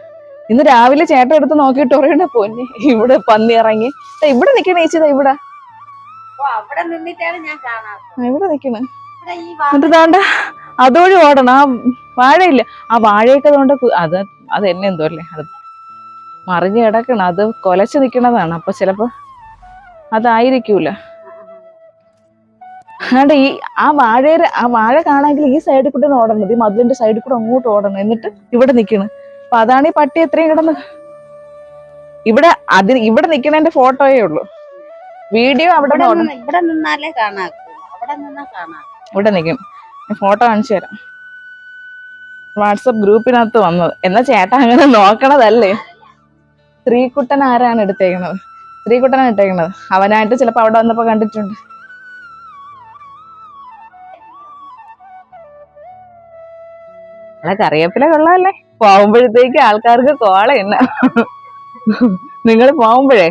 Speaker 2: ഇന്ന് രാവിലെ ചേട്ടൻ എടുത്ത് നോക്കിയിട്ട് പറയണ പൊന്നി ഇവിടെ പന്നി ഇറങ്ങി. ഇവിടെ നിൽക്കണ ചേച്ചി, ഇവിടെ ഇവിടെ നിക്കണ. എന്നിട്ട് താണ്ട അതുവഴി ഓടണം. ആ വാഴയില്ല, ആ വാഴയൊക്കെ അതുകൊണ്ട് അത് എന്നെ എന്തോ അല്ലേ, അത് മറിഞ്ഞ് കിടക്കണം, അത് കൊലച്ച് നിക്കണതാണ്. അപ്പൊ ചിലപ്പോ അതായിരിക്കൂല. അതുകൊണ്ട് ആ വാഴ കാണാമെങ്കിൽ ഈ സൈഡിൽ കൂടെ ഓടണത്, ഈ മതിലിന്റെ സൈഡിൽ കൂടെ അങ്ങോട്ട് ഓടണം. എന്നിട്ട് ഇവിടെ നിക്കണം. അപ്പൊ അതാണ് ഈ പട്ടി എത്രയും കിടന്ന് ഇവിടെ നിക്കണതിന്റെ ഫോട്ടോയേ ഉള്ളൂ. വീഡിയോ ഇവിടെ നിന്നാലേ കാണാം, ഇവിടെ നിൽക്കും. ഫോട്ടോ കാണിച്ചു തരാം. വാട്സപ്പ് ഗ്രൂപ്പിനകത്ത് വന്നത്. എന്നാ ചേട്ടാ അങ്ങനെ നോക്കണതല്ലേ. ശ്രീകുട്ടൻ ആരാണ് എടുത്തേക്കണത്? ശ്രീകുട്ടനാണ് ഇട്ടേക്കണത്. അവനായിട്ട് ചിലപ്പോ അവിടെ വന്നപ്പോ കണ്ടിട്ടുണ്ട്. കറിവേപ്പില കൊള്ളാല്ലേ. പോകുമ്പോഴത്തേക്ക് ആൾക്കാർക്ക് കോള എണ്ണ. നിങ്ങൾ പോകുമ്പോഴേ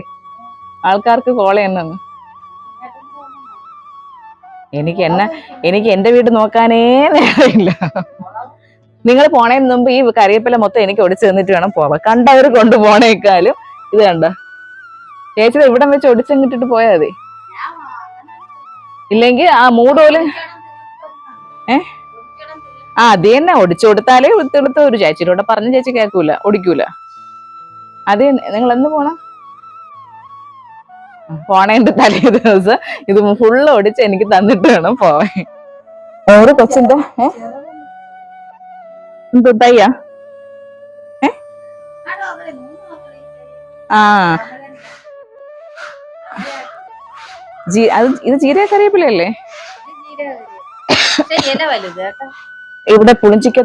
Speaker 2: ആൾക്കാർക്ക് കോള എണ്ണ. എനിക്ക് എൻ്റെ വീട് നോക്കാനേ നേരമില്ല. നിങ്ങൾ പോണേന് മുമ്പ് ഈ കറിവേപ്പില മൊത്തം എനിക്ക് ഒടിച്ചു തന്നിട്ട് വേണം പോവാൻ. കണ്ടവർ കൊണ്ടുപോണേക്കാളും ഇത് കണ്ട ചേച്ചി ഇവിടം വെച്ച് ഒടിച്ചങ്ങിട്ടിട്ട് പോയാൽ മതി. ഇല്ലെങ്കിൽ ആ മൂടോല് അത് തന്നെ ഒടിച്ചു കൊടുത്താലേ എടുത്ത് ഒരു ചേച്ചിയിലൂടെ പറഞ്ഞ ചേച്ചി കേൾക്കൂല, ഒടിക്കൂല. അത് നിങ്ങൾ എന്ന് പോണേന്റെ തലേ ദിവസം ഇത് ഫുള്ള് ഒടിച്ച് എനിക്ക് തന്നിട്ട് വേണം പോവാൻ. ഒരു കൊച്ചിന്റെ തയ്യാ ഇത് ജീരക കറിവേപ്പിലല്ലേ? ഇവിടെ പുളിഞ്ചിക്ക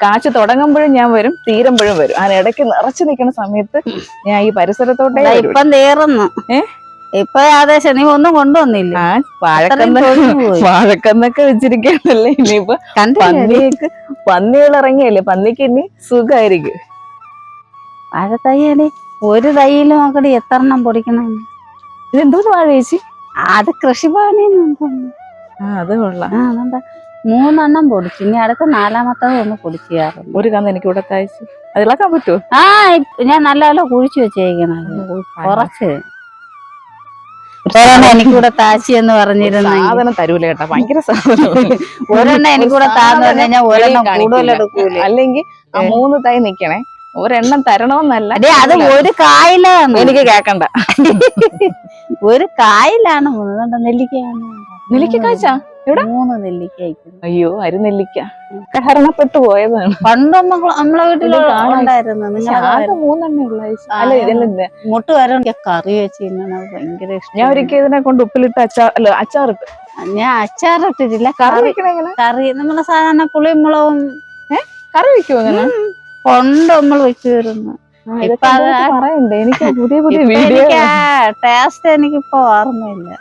Speaker 2: കാച്ച് തുടങ്ങുമ്പോഴും ഞാൻ വരും, തീരുമ്പോഴും വരും. അതിനിടയ്ക്ക് നിറച്ചു നിൽക്കുന്ന സമയത്ത് ഞാൻ ഈ പരിസരത്തോട്ടേ
Speaker 3: ഇപ്പം തീർന്നു. ഇപ്പൊ ഏകദേശം നീ ഒന്നും കൊണ്ടുവന്നില്ല.
Speaker 2: വാഴക്കന്നൊക്കെ വെച്ചിരിക്കണല്ലേ. ഇനിയിപ്പൊ പന്നികൾ ഇറങ്ങിയല്ലേ, പന്നിക്ക് ഇനി സുഖമായിരിക്കും.
Speaker 3: വാഴത്തയ്യല് ഒരു തയ്യില് നോക്കടി എത്രണ്ണം പൊടിക്കണം.
Speaker 2: ഇതെന്തോന്ന് വാഴ ചേച്ചി?
Speaker 3: അത് കൃഷിഭവനിന്ന്.
Speaker 2: അത് കൊള്ളാം.
Speaker 3: 3 പൊടിച്ചു. ഇനി അടുത്ത 4ാമത്തത് ഒന്ന് പൊടിച്ചാറുണ്ട്.
Speaker 2: ഒരു കന്ന് എനിക്ക് ഇവിടെ തയ്ച്ചു അത് ഇളക്കാൻ പറ്റുമോ?
Speaker 3: ഞാൻ നല്ലപോലെ കുഴിച്ചു വെച്ചേക്കണത് കുറച്ച്. എനിക്കൂടെ താച്ചി എന്ന് പറഞ്ഞിരുന്നു.
Speaker 2: സാധനം തരൂല കേട്ടാ, ഭയങ്കര സാധനം.
Speaker 3: ഒരെണ്ണം എനിക്കൂടെ താന്ന് പറഞ്ഞാൽ ഞാൻ ഒരെണ്ണം കൂടുതൽ എടുക്കൂല.
Speaker 2: അല്ലെങ്കിൽ 3 തൈ നിക്കണേ, ഒരെണ്ണം തരണോന്നല്ല.
Speaker 3: അത് ഒരു കായിലാണ്.
Speaker 2: എനിക്ക് കേക്കണ്ട.
Speaker 3: ഒരു കായിലാണ്. നെല്ലിക്ക
Speaker 2: കാഴ്ച ഇവിടെ
Speaker 3: 3 നെല്ലിക്ക.
Speaker 2: അയ്യോ, അരുനെല്ലിക്ക കരണപ്പെട്ടു പോയതാണ്.
Speaker 3: പണ്ട് നമ്മളെ വീട്ടിലുണ്ടായിരുന്നു.
Speaker 2: 3 ഉള്ള
Speaker 3: മുട്ട് വരെ കറി വെച്ച് ഭയങ്കര ഇഷ്ടം.
Speaker 2: ഞാൻ ഒരിക്കൽ ഇതിനെ കൊണ്ട് ഉപ്പിലിട്ട് അച്ചാറിട്ട്.
Speaker 3: ഞാൻ അച്ചാറിട്ടിട്ടില്ല.
Speaker 2: കറി
Speaker 3: നമ്മളെ സാധാരണ പുളിയും മുളകും
Speaker 2: കറി വെക്കുമോ അങ്ങനെ?
Speaker 3: കൊണ്ട് നമ്മൾ വെക്കുമായിരുന്നു.
Speaker 2: എനിക്ക് പുതിയ പുതിയ വീഡിയോ
Speaker 3: ടേസ്റ്റ് എനിക്കിപ്പോ ഓർമ്മയില്ല.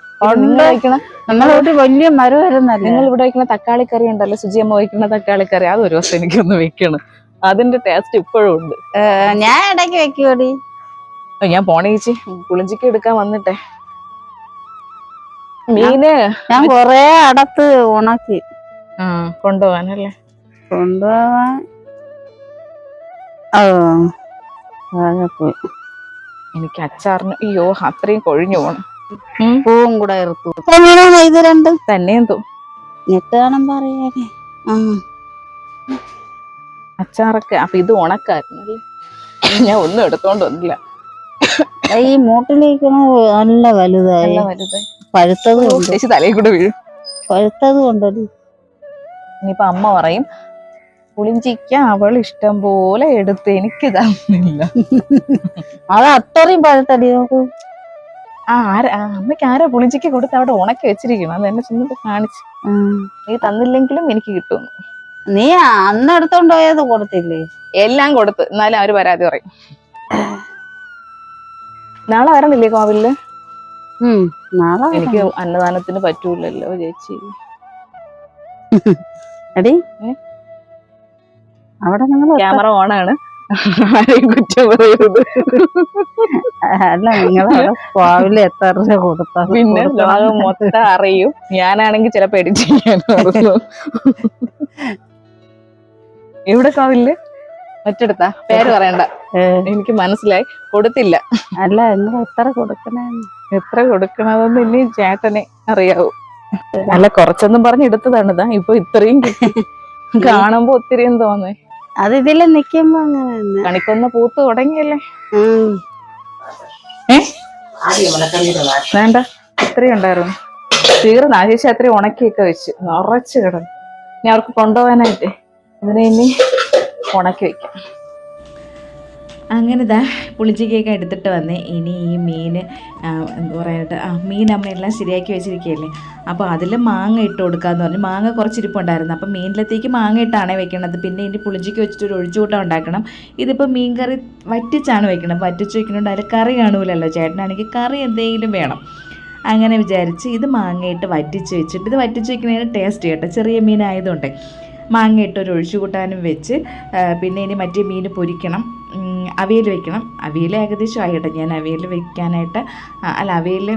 Speaker 3: നമ്മളെ വീട്ടിൽ വലിയ മരം വരുന്നല്ലേ.
Speaker 2: നിങ്ങൾ ഇവിടെ വയ്ക്കുന്ന തക്കാളി കറി ഉണ്ടല്ലോ, സുജിയമ്മ വയ്ക്കുന്ന തക്കാളി കറി, അത് ഒരു ദിവസം എനിക്കൊന്ന് വെക്കണം. അതിന്റെ ടേസ്റ്റ് ഇപ്പോഴും ഉണ്ട്.
Speaker 3: ഞാൻ ഇടയ്ക്ക് വെക്കൂടി.
Speaker 2: ഞാൻ പോണേച്ചി പുളിഞ്ചിക്ക എടുക്കാൻ വന്നിട്ടെ. മീന്
Speaker 3: ഞാൻ കൊറേ അടത്ത് ഉണക്കി
Speaker 2: കൊണ്ടുപോവാനല്ലേ?
Speaker 3: കൊണ്ടുപോവാൻ
Speaker 2: എനിക്ക് അച്ചാറിന് അയ്യോ അത്രയും കൊഴിഞ്ഞു പോണം.
Speaker 3: പൂവും കൂടെ ഇറുത്തു. ഇത് രണ്ടും
Speaker 2: തന്നെയും
Speaker 3: ഞെട്ട് കാണുമ്പോ അറിയാതെ.
Speaker 2: അച്ചാറൊക്കെ അപ്പൊ ഇത് ഉണക്കായിരുന്നു. ഞാൻ ഒന്നും എടുത്തോണ്ട് വന്നില്ല.
Speaker 3: ഈ മൂട്ടിലേക്കണ നല്ല വലുതായി. പഴുത്തത്
Speaker 2: ചേച്ചി തലയിൽ കൂടെ വീഴും.
Speaker 3: പഴുത്തത് കൊണ്ടടി.
Speaker 2: ഇനിയിപ്പൊ അമ്മ പറയും പുളിഞ്ചിക്ക അവൾ ഇഷ്ടം പോലെ എടുത്ത് എനിക്ക് തന്നില്ല.
Speaker 3: അത് അത്രയും പഴുത്തടി നോക്കൂ.
Speaker 2: അമ്മയ്ക്ക് ആരാ പുളിഞ്ചിക്ക കൊടുത്ത് അവിടെ ഉണക്കി വെച്ചിരിക്കണം. അത് എന്നെ ചെന്നിട്ട് കാണിച്ചു. നീ തന്നില്ലെങ്കിലും എനിക്ക് കിട്ടും.
Speaker 3: നീ അന്ന് എടുത്തോണ്ട് പോയത് കൊടുത്തില്ലേ?
Speaker 2: എല്ലാം കൊടുത്ത്, എന്നാലും അവര് പരാതി പറയും. നാളെ വരണില്ലേ കോവിലില്?
Speaker 3: നാളെ
Speaker 2: എനിക്ക് അന്നദാനത്തിന് പറ്റൂലല്ലോ ചേച്ചി.
Speaker 3: എടി അവിടെ നിങ്ങൾ
Speaker 2: ക്യാമറ ഓണാണ്, ആരെയും കുറ്റം പറയരുത്.
Speaker 3: അല്ല നിങ്ങളവിടെ കോവില് എത്ര രൂപ കൊടുത്താ
Speaker 2: പിന്നെ ലോകം മൊത്തം അറിയും. ഞാനാണെങ്കിൽ ചിലപ്പോ എഡിറ്റ് ചെയ്യാൻ. എവിടെ കോവില്? മറ്റെടുത്താ പേര് പറയണ്ട, എനിക്ക് മനസ്സിലായി. കൊടുത്തില്ല.
Speaker 3: അല്ല നിങ്ങൾ എത്ര കൊടുക്കണേ?
Speaker 2: എത്ര കൊടുക്കണതെന്ന് ഇനി ചേട്ടനെ അറിയാവൂ. അല്ല കുറച്ചൊന്നും പറഞ്ഞ് എടുത്തതാണ്. ഇതാ ഇപ്പൊ ഇത്രയും കാണുമ്പോ ഒത്തിരിയും തോന്നേ.
Speaker 3: അത് ഇതില് നിക്കുമ്പോ അങ്ങനെ
Speaker 2: കണിക്കൊന്ന പൂത്ത് തുടങ്ങിയല്ലേ. വേണ്ട ഇത്രയും ഉണ്ടായിരുന്നു, തീർന്ന. ആശേഷി അത്രയും ഉണക്കിയൊക്കെ വെച്ച് നിറച്ച് കിടന്നു. ഇനി അവർക്ക് കൊണ്ടുപോകാനായിട്ട് ഇതിനെ ഇനി ഉണക്കി വെക്കാം.
Speaker 4: അങ്ങനെ ഇതാ പുളിച്ചിക്കയൊക്കെ എടുത്തിട്ട് വന്നേ. ഇനി ഈ മീൻ എന്താ പറയാനായിട്ട് മീൻ അമ്മയെല്ലാം ശരിയാക്കി വെച്ചിരിക്കുകയല്ലേ. അപ്പോൾ അതിൽ മാങ്ങ ഇട്ട് കൊടുക്കാമെന്ന് പറഞ്ഞു. മാങ്ങ കുറച്ചിരിപ്പുണ്ടായിരുന്നു. അപ്പോൾ മീനിലത്തേക്ക് മാങ്ങ ഇട്ടാണ് വെക്കണത്. പിന്നെ ഇനി പുളിഞ്ചിക്ക് വെച്ചിട്ട് ഒരു ഒഴിച്ചുകൂട്ടം ഉണ്ടാക്കണം. ഇതിപ്പോൾ മീൻ കറി വറ്റിച്ചാണ് വെക്കണം. വറ്റിച്ച് വെക്കണോണ്ട് അതിൽ കറി കാണൂലല്ലോ. ചേട്ടനാണെങ്കിൽ കറി എന്തെങ്കിലും വേണം. അങ്ങനെ വിചാരിച്ച് ഇത് മാങ്ങയിട്ട് വറ്റിച്ച് വെച്ചിട്ട്, ഇത് വറ്റിച്ച് വെക്കുന്നതിന് ടേസ്റ്റ് കേട്ടോ, ചെറിയ മീനായതുകൊണ്ട്. മാങ്ങയിട്ട് ഒരു ഒഴിച്ചുകൂട്ടാനും വെച്ച് പിന്നെ ഇനി മറ്റേ മീൻ പൊരിക്കണം, അവിയൽ വെക്കണം. അവിയൽ ഏകദേശം ആയിട്ടെ. ഞാൻ അവിയൽ വെക്കാനായിട്ട് അവിയൽ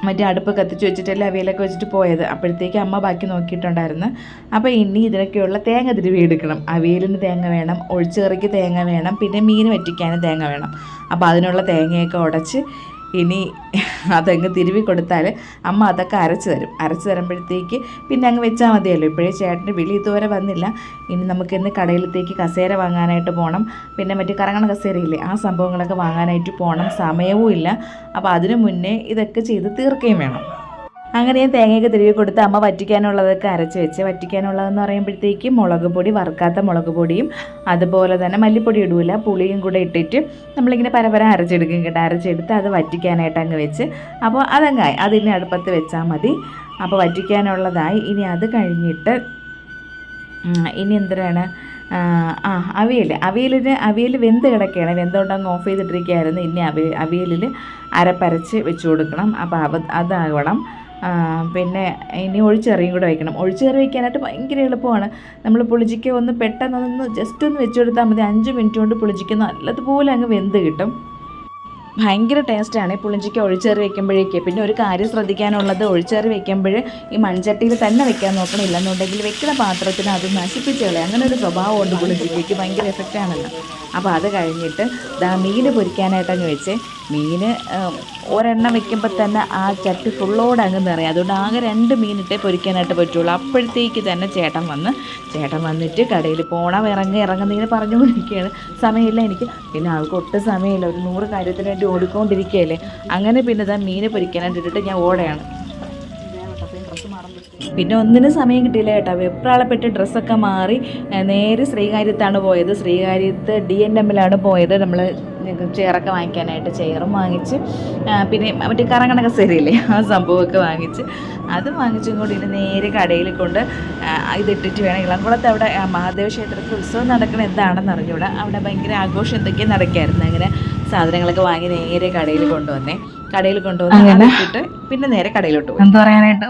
Speaker 4: മറ്റേ അടുപ്പ് കത്തിച്ച് വെച്ചിട്ടല്ലേ അവിയലൊക്കെ വെച്ചിട്ട് പോയത്. അപ്പോഴത്തേക്ക് അമ്മ ബാക്കി നോക്കിയിട്ടുണ്ടായിരുന്നു. അപ്പോൾ ഇനി ഇതിനൊക്കെയുള്ള തേങ്ങ തിരുവി എടുക്കണം. അവിയലിന് തേങ്ങ വേണം, ഒഴിച്ചുകറിക്ക് തേങ്ങ വേണം, പിന്നെ മീൻ വറ്റിക്കാനും തേങ്ങ വേണം. അപ്പോൾ അതിനുള്ള തേങ്ങയൊക്കെ ഉടച്ച് ഇനി അതങ്ങ് തിരുവി കൊടുത്താൽ അമ്മ അതൊക്കെ അരച്ച് തരുമ്പോഴത്തേക്ക് പിന്നെ അങ്ങ് വെച്ചാൽ മതിയല്ലോ. ഇപ്പോഴേ ചേട്ടൻ്റെ വിളി ഇതുവരെ വന്നില്ല. ഇനി നമുക്കിന്ന് കടയിലത്തേക്ക് കസേര വാങ്ങാനായിട്ട് പോകണം. പിന്നെ മറ്റു കറങ്ങണ കസേരയില്ലേ, ആ സംഭവങ്ങളൊക്കെ വാങ്ങാനായിട്ട് പോകണം. സമയവും ഇല്ല. അപ്പോൾ അതിനു മുന്നേ ഇതൊക്കെ ചെയ്ത് തീർക്കുകയും വേണം. അങ്ങനെ ഞാൻ തേങ്ങയൊക്കെ തിരുവി കൊടുത്ത് അമ്മ വറ്റിക്കാനുള്ളതൊക്കെ അരച്ച് വെച്ച്. വറ്റിക്കാനുള്ളതെന്ന് പറയുമ്പോഴത്തേക്ക് മുളക് പൊടി, വറുക്കാത്ത മുളക് പൊടിയും അതുപോലെ തന്നെ മല്ലിപ്പൊടി ഇടൂല, പുളിയും കൂടെ ഇട്ടിട്ട് നമ്മളിങ്ങനെ പരപരം അരച്ചെടുക്കും കേട്ടോ. അരച്ചെടുത്ത് അത് വറ്റിക്കാനായിട്ട് അങ്ങ് വെച്ച്. അപ്പോൾ അതങ്ങായി, അതിന് അടുപ്പത്ത് വെച്ചാൽ മതി. അപ്പോൾ വറ്റിക്കാനുള്ളതായി. ഇനി അത് കഴിഞ്ഞിട്ട് ഇനി എന്തിനാണ് അവിയൽ വെന്ത് കിടക്കുകയാണ്. വെന്തുകൊണ്ടങ്ങ് ഓഫ് ചെയ്തിട്ടിരിക്കുകയായിരുന്നു. ഇനി അവിയലിൽ അരപ്പരച്ച് വെച്ച് കൊടുക്കണം. അപ്പോൾ അതാവണം. പിന്നെ ഇനി ഒഴിച്ചറിയും കൂടെ വയ്ക്കണം. ഒഴിച്ചുകറി വയ്ക്കാനായിട്ട് ഭയങ്കര എളുപ്പമാണ്. നമ്മൾ പുളിഞ്ചിക്ക ഒന്ന് പെട്ടെന്നൊന്ന് ജസ്റ്റ് ഒന്ന് വെച്ച് കൊടുത്താൽ മതി. 5 മിനിറ്റ് കൊണ്ട് പുളിഞ്ചിക്ക നല്ലതുപോലെ അങ്ങ് വെന്ത് കിട്ടും. ഭയങ്കര ടേസ്റ്റാണ് ഈ പുളിഞ്ചിക്ക ഒഴിച്ചേറി വെക്കുമ്പോഴേക്ക്. പിന്നെ ഒരു കാര്യം ശ്രദ്ധിക്കാനുള്ളത്, ഒഴിച്ചേറി വെക്കുമ്പോൾ ഈ മൺചട്ടിയിൽ തന്നെ വെക്കാൻ നോക്കണം. ഇല്ലെന്നുണ്ടെങ്കിൽ വെക്കുന്ന പാത്രത്തിന് അത് നശിപ്പിച്ച് കളയും. അങ്ങനെ ഒരു സ്വഭാവമുണ്ട് പുളിഞ്ചിക്കയ്ക്ക്, ഭയങ്കര എഫക്റ്റാണല്ലോ. അപ്പോൾ അത് കഴിഞ്ഞിട്ട് മീൻ പൊരിക്കാനായിട്ടങ്ങ് വെച്ച്. മീൻ ഒരെണ്ണം വെക്കുമ്പോൾ തന്നെ ആ ചട്ടി ഫുള്ളോടെ അങ്ങ് നിറയും. അതുകൊണ്ട് ആകെ 2 മീനിട്ടേ പൊരിക്കാനായിട്ട് പറ്റുള്ളൂ. അപ്പോഴത്തേക്ക് തന്നെ ചേട്ടൻ വന്നിട്ട് കടയിൽ പോകണം, ഇറങ്ങുന്നതിന് പറഞ്ഞുകൊണ്ടിരിക്കുകയാണ്. സമയമില്ല എനിക്ക്. പിന്നെ ആൾക്ക് ഒട്ടും സമയമില്ല. ഒരു 100 കാര്യത്തിന് വേണ്ടി ഓടിക്കൊണ്ടിരിക്കുകയല്ലേ. അങ്ങനെ പിന്നെ മീൻ പൊരിക്കാനായിട്ട് ഇട്ടിട്ട് ഞാൻ ഓടയാണ്. പിന്നെ ഒന്നിനും സമയം കിട്ടിയില്ല കേട്ടോ. വെപ്രാളപ്പെട്ട് ഡ്രസ്സൊക്കെ മാറി നേരെ ശ്രീകാര്യത്താണ് പോയത്. ശ്രീകാര്യത്ത് D&Mലാണ് പോയത്. നമ്മൾ ചെയറൊക്കെ വാങ്ങിക്കാനായിട്ട് ചെയറും വാങ്ങിച്ച്, പിന്നെ മറ്റേ കറങ്ങണ കസേരയില്ലേ, ആ സംഭവമൊക്കെ വാങ്ങിച്ച്. അത് വാങ്ങിച്ചും കൂടി ഇനി നേരെ കടയിൽ കൊണ്ട് ഇതിട്ടിട്ട് വേണം. ഇളംകുളത്ത് അവിടെ മഹാദേവ ക്ഷേത്രത്തിൽ ഉത്സവം നടക്കണം എന്താണെന്ന് അറിഞ്ഞൂടാ. അവിടെ ഭയങ്കര ആഘോഷം എന്തൊക്കെയോ നടക്കായിരുന്നു. അങ്ങനെ സാധനങ്ങളൊക്കെ വാങ്ങി നേരെ കടയിൽ കൊണ്ടുവന്ന് അങ്ങനെ ഇട്ടിട്ട് പിന്നെ നേരെ കടയിലോട്ട് പോയി. എന്താ പറയാനായിട്ട്,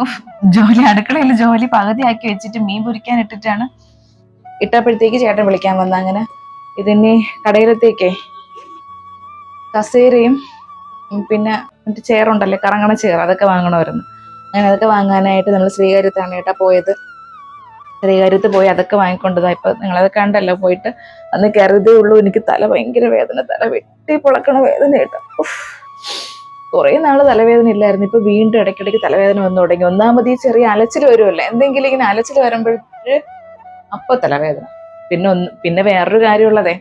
Speaker 4: അടുക്കളയിൽ ജോലി പകുതിയാക്കി വെച്ചിട്ട് മീൻ പൊരിക്കാൻ ഇട്ടപ്പോഴത്തേക്ക് ചേട്ടൻ വിളിക്കാൻ വന്ന. അങ്ങനെ ഇതിന് കടയിലത്തേക്കേ കസേരയും പിന്നെ മറ്റേ ചെയറുണ്ടല്ലേ, കറങ്ങണ ചെയർ, അതൊക്കെ വാങ്ങണമായിരുന്നു. അങ്ങനെ അതൊക്കെ വാങ്ങാനായിട്ട് നമ്മൾ ശ്രീകാര്യത്താണ് കേട്ടാ പോയത്. ശ്രീകാര്യത്ത് പോയി അതൊക്കെ വാങ്ങിക്കൊണ്ടതാ. ഇപ്പൊ നിങ്ങളത് കണ്ടല്ലോ. പോയിട്ട് അന്ന് കരുതേ ഉള്ളൂ. എനിക്ക് തല ഭയങ്കര വേദന, തല വെട്ടി പൊളക്കണ വേദന കേട്ടോ. കുറേ നാള് തലവേദന ഇല്ലായിരുന്നു. ഇപ്പൊ വീണ്ടും ഇടയ്ക്കിടയ്ക്ക് തലവേദന വന്നു തുടങ്ങി. ഒന്നാമത് ഈ ചെറിയ അലച്ചിൽ വരുമല്ലോ, എന്തെങ്കിലും ഇങ്ങനെ അലച്ചിൽ വരുമ്പോഴേ അപ്പൊ തലവേദന. പിന്നെ വേറൊരു കാര്യമുള്ളതേ,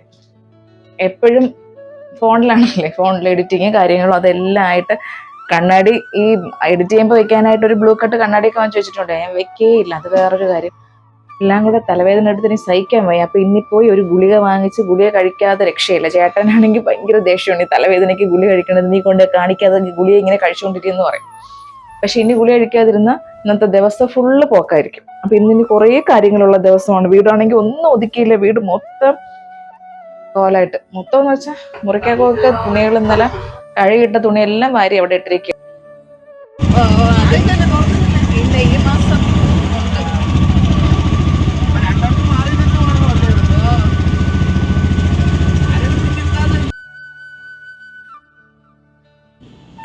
Speaker 4: എപ്പോഴും ഫോണിലാണല്ലേ, ഫോണിൽ എഡിറ്റിങ് കാര്യങ്ങളും അതെല്ലാം ആയിട്ട് കണ്ണാടി ഈ എഡിറ്റ് ചെയ്യുമ്പോൾ വെക്കാനായിട്ട് ഒരു ബ്ലൂ കട്ട് കണ്ണാടിയൊക്കെ വാങ്ങിച്ച് വെച്ചിട്ടുണ്ട്. ഞാൻ വെക്കേയില്ല, അത് വേറൊരു കാര്യം. എല്ലാം കൂടെ തലവേദന എടുത്ത് ഇനി സഹിക്കാൻ വയ്യ. അപ്പൊ ഇന്നിപ്പോയി ഒരു ഗുളിക വാങ്ങിച്ച്, ഗുളിക കഴിക്കാതെ രക്ഷയില്ല. ചേട്ടനാണെങ്കിൽ ഭയങ്കര ദേഷ്യമാണ്. ഈ തലവേദനയ്ക്ക് ഗുളിക കഴിക്കണത് നീ കൊണ്ട് കാണിക്കാതെ ഗുളിക ഇങ്ങനെ കഴിച്ചുകൊണ്ടിരിക്കുന്നു പറയും. പക്ഷെ ഇനി ഗുളിക കഴിക്കാതിരുന്ന ഇന്നത്തെ ദിവസം ഫുള്ള് പോക്കായിരിക്കും. അപ്പൊ ഇന്നിനി കുറേ കാര്യങ്ങളുള്ള ദിവസമാണ്. വീടാണെങ്കിൽ ഒന്നും ഒതുക്കിയില്ല. വീട് മൊത്തം കോലായിട്ട്, മൊത്തം എന്ന് വെച്ചാൽ മുറിക്കാക്കൊക്കെ തുണികൾ ഇന്നലെ കഴുകിയിട്ട തുണിയെല്ലാം വാരി അവിടെ ഇട്ടിരിക്കുക. ഈ മാസം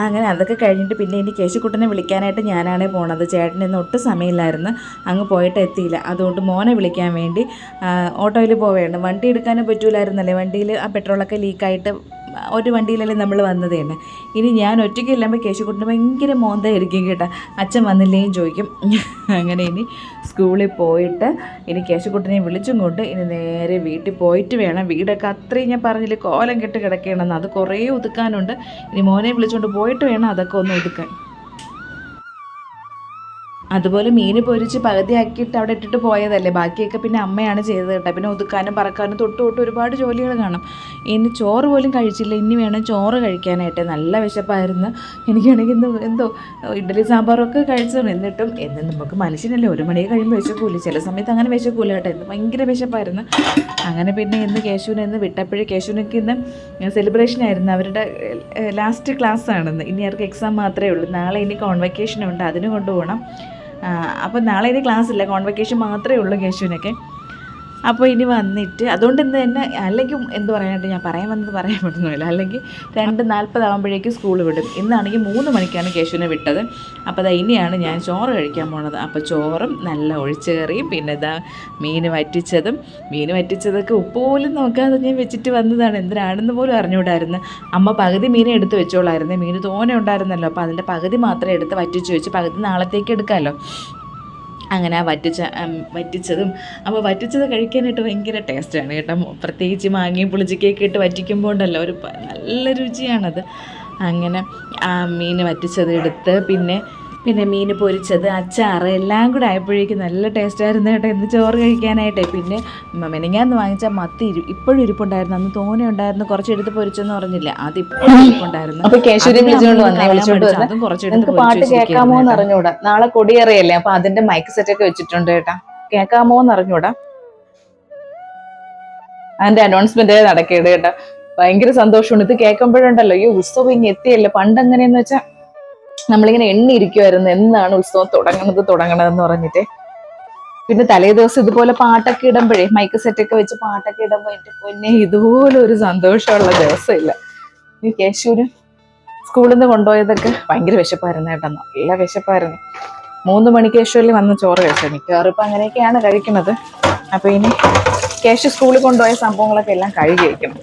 Speaker 4: അങ്ങനെ അതൊക്കെ കഴിഞ്ഞിട്ട് പിന്നെ ഇനി കേശുക്കുട്ടനെ വിളിക്കാനായിട്ട് ഞാനാണ് പോണത്. ചേട്ടന് ഇന്ന് ഒട്ടും സമയമില്ലായിരുന്നു, അങ്ങ് പോയിട്ട് എത്തിയില്ല. അതുകൊണ്ട് മോനെ വിളിക്കാൻ വേണ്ടി ഓട്ടോയിൽ പോവുകയാണ്. വണ്ടി എടുക്കാനും പറ്റൂലായിരുന്നല്ലേ, വണ്ടിയിൽ ആ പെട്രോളൊക്കെ ലീക്കായിട്ട് ഒരു വണ്ടിയിലല്ലേ നമ്മൾ വന്നത് തന്നെ. ഇനി ഞാൻ ഒറ്റയ്ക്ക് ഇല്ലാമ്പോൾ കേശുക്കുട്ടന് ഭയങ്കര മോന്തായിരിക്കും കേട്ടോ. അച്ഛൻ വന്നില്ലേയും ചോദിക്കും. അങ്ങനെ ഇനി സ്കൂളിൽ പോയിട്ട് ഇനി കേശുക്കുട്ടനെ വിളിച്ചും കൊണ്ട് ഇനി നേരെ വീട്ടിൽ പോയിട്ട് വേണം. വീടൊക്കെ അത്രയും ഞാൻ പറഞ്ഞില്ലേ കോലം കെട്ട് കിടക്കുകയാണെന്ന്, അത് കുറേ ഒതുക്കാനുണ്ട്. ഇനി മോനെ വിളിച്ചുകൊണ്ട് പോയിട്ട് വേണം അതൊക്കെ ഒന്ന് ഒതുക്കാൻ. അതുപോലെ മീൻ പൊരിച്ച് പകുതിയാക്കിയിട്ട് അവിടെ ഇട്ടിട്ട് പോയതല്ലേ, ബാക്കിയൊക്കെ പിന്നെ അമ്മയാണ് ചെയ്തത് കേട്ടോ. പിന്നെ ഒതുക്കാനും പറക്കാനും തൊട്ട് ഒരുപാട് ജോലികൾ കാണും. ഇനി ചോറ് പോലും കഴിച്ചില്ല, ഇനി വേണം ചോറ് കഴിക്കാനായിട്ട്. നല്ല വിശപ്പായിരുന്നു എനിക്കാണെങ്കിൽ. എന്തോ ഇഡ്ഡലി സാമ്പാറൊക്കെ കഴിച്ചതാണ്. എന്നിട്ടും നമുക്ക് മനുഷ്യനല്ലേ, 1 മണി കഴിയുമ്പോൾ വിശക്കൂല. ചില സമയത്ത് അങ്ങനെ വിശക്കൂല കേട്ടോ. ഇന്ന് ഭയങ്കര വിശപ്പായിരുന്നു. അങ്ങനെ പിന്നെ ഇന്ന് കേശുവിനെ വിട്ടപ്പോഴേ, കേശുവിനൊക്കെ ഇന്ന് സെലിബ്രേഷൻ ആയിരുന്നു. അവരുടെ ലാസ്റ്റ് ക്ലാസ് ആണെന്ന്. ഇനി അവർക്ക് എക്സാം മാത്രമേ ഉള്ളൂ. നാളെ ഇനി കോൺവെക്കേഷനുണ്ട്, അതിന് കൊണ്ടുപോകണം. അപ്പോൾ നാളെ ഇനി ക്ലാസ് ഇല്ല, കോൺവെക്കേഷൻ മാത്രമേ ഉള്ളൂ കേശുവിനൊക്കെ. അപ്പോൾ ഇനി വന്നിട്ട് അതുകൊണ്ട് ഇന്ന് തന്നെ അല്ലെങ്കിൽ എന്ത് പറയാനായിട്ട് ഞാൻ പറയാൻ പറ്റുന്നില്ല, അല്ലെങ്കിൽ 2:40 ആകുമ്പോഴേക്കും സ്കൂൾ വിടും. ഇന്നാണെങ്കിൽ 3 മണിക്കാണ് കേശുവിനെ വിട്ടത്. അപ്പോൾ അതാ ഇനിയാണ് ഞാൻ ചോറ് കഴിക്കാൻ പോണത്. അപ്പോൾ ചോറും നല്ല ഒഴിച്ച് കറിയും പിന്നെ ഇതാ മീൻ വറ്റിച്ചതൊക്കെ ഉപ്പ് പോലും നോക്കാതെ ഞാൻ വെച്ചിട്ട് വന്നതാണ്. എന്തിനാണെന്ന് പോലും അറിഞ്ഞുകൂടായിരുന്നു. അമ്മ പകുതി മീനെ എടുത്ത് വെച്ചോളായിരുന്നു. മീൻ തോനെ ഉണ്ടായിരുന്നല്ലോ, അപ്പോൾ അതിൻ്റെ പകുതി മാത്രമേ എടുത്ത് വറ്റിച്ച് വെച്ച് പകുതി നാളത്തേക്ക് എടുക്കാമല്ലോ. അങ്ങനെ വറ്റിച്ചതും അപ്പോൾ വറ്റിച്ചത് കഴിക്കാനായിട്ട് ഭയങ്കര ടേസ്റ്റാണ് കേട്ടോ. പ്രത്യേകിച്ച് മാങ്ങയും പുളിച്ചിക്കൊക്കെ ഇട്ട് വറ്റിക്കുമ്പോൾ ഉണ്ടല്ലോ ഒരു നല്ല രുചിയാണത്. അങ്ങനെ ആ മീൻ വറ്റിച്ചത് എടുത്ത് പിന്നെ മീൻ പൊരിച്ചത്, അച്ചാറ് എല്ലാം കൂടെ ആയപ്പോഴേക്കും നല്ല ടേസ്റ്റായിരുന്നു കേട്ടോ ഇന്ന് ചോറ് കഴിക്കാനായിട്ട്. പിന്നെ മെനങ്ങാന്ന് വാങ്ങിച്ച മത്തി ഇപ്പോഴും ഇരിപ്പുണ്ടായിരുന്നു. അന്ന് തോനെ ഉണ്ടായിരുന്നു, കുറച്ചെടുത്ത് പൊരിച്ചെന്ന് പറഞ്ഞില്ല, അത് ഇപ്പോഴും ഇരിപ്പുണ്ടായിരുന്നു.
Speaker 2: അപ്പൊ കേശൂരി വിളിച്ചുകൊണ്ട്
Speaker 4: അതും കുറച്ചെടുത്ത്
Speaker 2: പാട്ട് കേൾക്കാമോ എന്ന് അറിഞ്ഞൂടാ. നാളെ കൊടിയേറിയല്ലേ, അപ്പൊ അതിന്റെ മൈക്ക് സെറ്റ് ഒക്കെ വെച്ചിട്ടുണ്ട് കേട്ടാ. കേൾക്കാമോ എന്ന് അറിഞ്ഞൂടാ. അതിന്റെ അനൗൺസ്മെന്റ് നടക്കേണ്ട കേട്ടാ. ഭയങ്കര സന്തോഷമുണ്ട് ഇത് കേൾക്കുമ്പോഴുണ്ടല്ലോ. ഈ ഉത്സവം ഇനി എത്തിയല്ലേ. പണ്ട് എങ്ങനെയെന്ന് വെച്ചാൽ നമ്മളിങ്ങനെ എണ്ണിയിരിക്കുമായിരുന്നു എന്നാണ് ഉത്സവം തുടങ്ങണതെന്ന് പറഞ്ഞിട്ട്. പിന്നെ തലേ ദിവസം ഇതുപോലെ പാട്ടൊക്കെ ഇടുമ്പോഴേ മൈക്ക് സെറ്റൊക്കെ വെച്ച് പാട്ടൊക്കെ ഇടുമ്പോൾ എൻ്റെ പൊന്നെ ഇതുപോലെ ഒരു സന്തോഷമുള്ള ദിവസമില്ല. ഈ കേശുവിന് സ്കൂളിൽ നിന്ന് കൊണ്ടുപോയതൊക്കെ ഭയങ്കര വിശപ്പായിരുന്നു കേട്ടോ, നല്ല വിശപ്പായിരുന്നു. 3 മണിക്ക് കേശുവിൽ വന്ന് ചോറ് കഴിച്ചു. മിക്കവാറും ഇപ്പം അങ്ങനെയൊക്കെയാണ് കഴിക്കുന്നത്. അപ്പോൾ ഇനി കേശു സ്കൂളിൽ കൊണ്ടുപോയ സംഭവങ്ങളൊക്കെ എല്ലാം കഴുകി വയ്ക്കണം.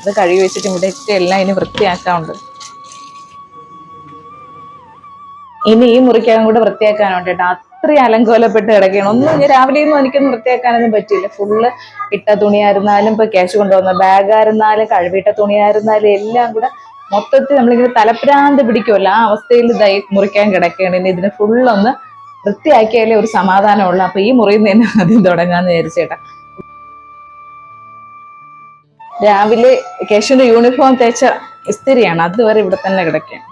Speaker 2: അത് കഴുകി വെച്ചിട്ട് ഇവിടെ എല്ലാം ഇനി വൃത്തിയാക്കാറുണ്ട്. ഇനി ഈ മുറിക്കകം കൂടെ വൃത്തിയാക്കാനുണ്ട് കേട്ടോ. അത്രയും അലങ്കോലപ്പെട്ട് കിടക്കുകയാണ്. ഒന്നും ഞാൻ രാവിലെയൊന്നും എനിക്കൊന്നും വൃത്തിയാക്കാനൊന്നും പറ്റിയില്ല. ഫുള്ള് ഇട്ട തുണിയായിരുന്നാലും ഇപ്പൊ കേശു കൊണ്ടുവന്ന ബാഗായിരുന്നാലും കഴുകിയിട്ട തുണിയായിരുന്നാലും എല്ലാം കൂടെ മൊത്തത്തിൽ നമ്മളിങ്ങനെ തലപ്രാന്ത് പിടിക്കുമല്ലോ, ആ അവസ്ഥയിൽ മുറിക്കാൻ കിടക്കുകയാണ്. ഇനി ഇതിന് ഫുള്ളൊന്ന് വൃത്തിയാക്കിയാലേ ഒരു സമാധാനമുള്ളൂ. അപ്പൊ ഈ മുറിയിൽ നിന്ന് തന്നെ ആദ്യം തുടങ്ങാന്ന് വിചാരിച്ചേട്ടാ. രാവിലെ കേശുവിന്റെ യൂണിഫോം തേച്ച ഇസ്തിരിയാണ്, അതുവരെ ഇവിടെ തന്നെ കിടക്കുകയാണ്.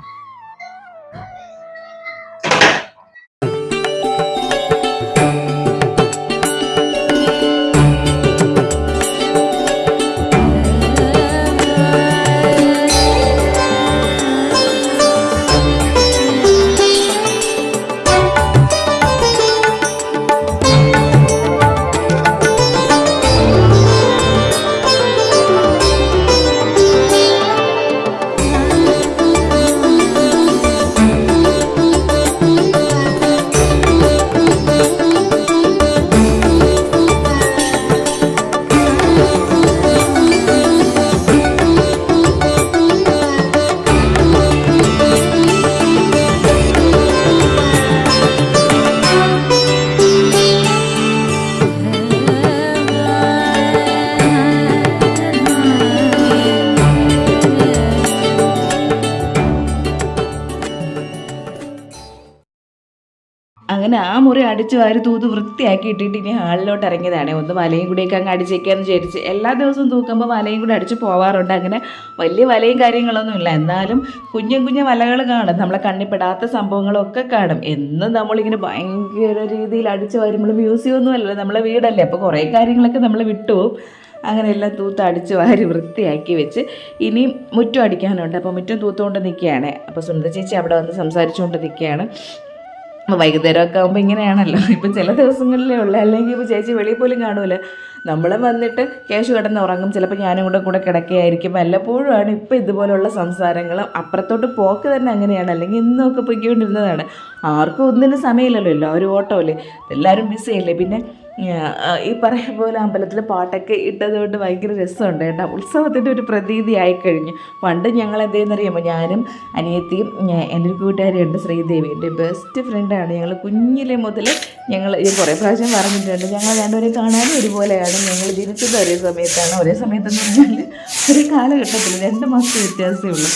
Speaker 4: അങ്ങനെ ആ മുറി അടിച്ച് വാരി തൂത്ത് വൃത്തിയാക്കി ഇട്ടിട്ട് ഇനി ഹാളിലോട്ട് ഇറങ്ങിയതാണ്. ഒന്ന് വലയും കൂടിയൊക്കെ അങ്ങ് അടിച്ചേക്കാന്ന് വിചാരിച്ച്. എല്ലാ ദിവസവും തൂക്കുമ്പോൾ വലയും കൂടി അടിച്ച് പോവാറുണ്ട്. അങ്ങനെ വലിയ വലയും കാര്യങ്ങളൊന്നുമില്ല, എന്നാലും കുഞ്ഞു വലകൾ കാണും, നമ്മളെ കണ്ണിപ്പെടാത്ത സംഭവങ്ങളൊക്കെ കാണും. എന്നും നമ്മളിങ്ങനെ ഭയങ്കര രീതിയിൽ അടിച്ച് വരുമ്പോൾ മ്യൂസിയം അല്ലല്ലോ, നമ്മളെ വീടല്ലേ, അപ്പോൾ കുറേ കാര്യങ്ങളൊക്കെ നമ്മൾ വിട്ടുപോകും. അങ്ങനെ എല്ലാം തൂത്ത് അടിച്ച് വാരി വൃത്തിയാക്കി വെച്ച് ഇനി മുറ്റം അടിക്കാനുണ്ട്. അപ്പോൾ മുറ്റം തൂത്തുകൊണ്ട് നിൽക്കുകയാണ്. അപ്പോൾ സുന്ദര ചേച്ചി അവിടെ വന്ന് സംസാരിച്ചുകൊണ്ട് നിൽക്കുകയാണ്. അപ്പോൾ വൈകുന്നേരമൊക്കെ ആകുമ്പോൾ ഇങ്ങനെയാണല്ലോ, ഇപ്പം ചില ദിവസങ്ങളിലേ ഉള്ളൂ, അല്ലെങ്കിൽ ഇപ്പോൾ ചേച്ചി വെളിയിൽ പോലും കാണൂല. നമ്മൾ വന്നിട്ട് കേശു കിടന്ന് ഉറങ്ങും, ചിലപ്പോൾ ഞാനും കൂടെ കിടക്കുകയായിരിക്കും. വല്ലപ്പോഴുമാണ് ഇപ്പോൾ ഇതുപോലുള്ള സംസാരങ്ങൾ. അപ്പുറത്തോട്ട് പോക്ക് തന്നെ അങ്ങനെയാണ്, അല്ലെങ്കിൽ ഇന്നൊക്കെ പൊയ്ക്കൊണ്ടിരുന്നതാണ്. ആർക്കും ഒന്നിനും സമയമില്ലല്ലോ, എല്ലാവരും ഓട്ടമല്ലേ, എല്ലാവരും ബിസിയല്ലേ. പിന്നെ ഈ പറയും പോലെ അമ്പലത്തിൽ പാട്ടൊക്കെ ഇട്ടതുകൊണ്ട് ഭയങ്കര രസമുണ്ട് കേട്ടോ. ഉത്സവത്തിൻ്റെ ഒരു പ്രതീതി ആയിക്കഴിഞ്ഞു. പണ്ട് ഞങ്ങൾ എന്തെന്നറിയുമ്പോൾ ഞാനും അനിയത്തിയും എൻ്റെ ഒരു കൂട്ടുകാരിയുണ്ട് ശ്രീദേവി, എൻ്റെ ബെസ്റ്റ് ഫ്രണ്ടാണ്. ഞങ്ങൾ കുഞ്ഞിലെ മുതൽ ഞാൻ കുറേ പ്രാവശ്യം പറഞ്ഞിട്ടുണ്ട്, ഞങ്ങൾ രണ്ടുപേരെ കാണാനും ഒരുപോലെയാണ്. ഞങ്ങൾ ജനിച്ചത് ഒരേ സമയത്താണ്. ഒരേ സമയത്തെന്ന് പറഞ്ഞാൽ ഒരു കാലഘട്ടത്തിൽ 2 മാസത്തെ വ്യത്യാസമേ ഉള്ളൂ.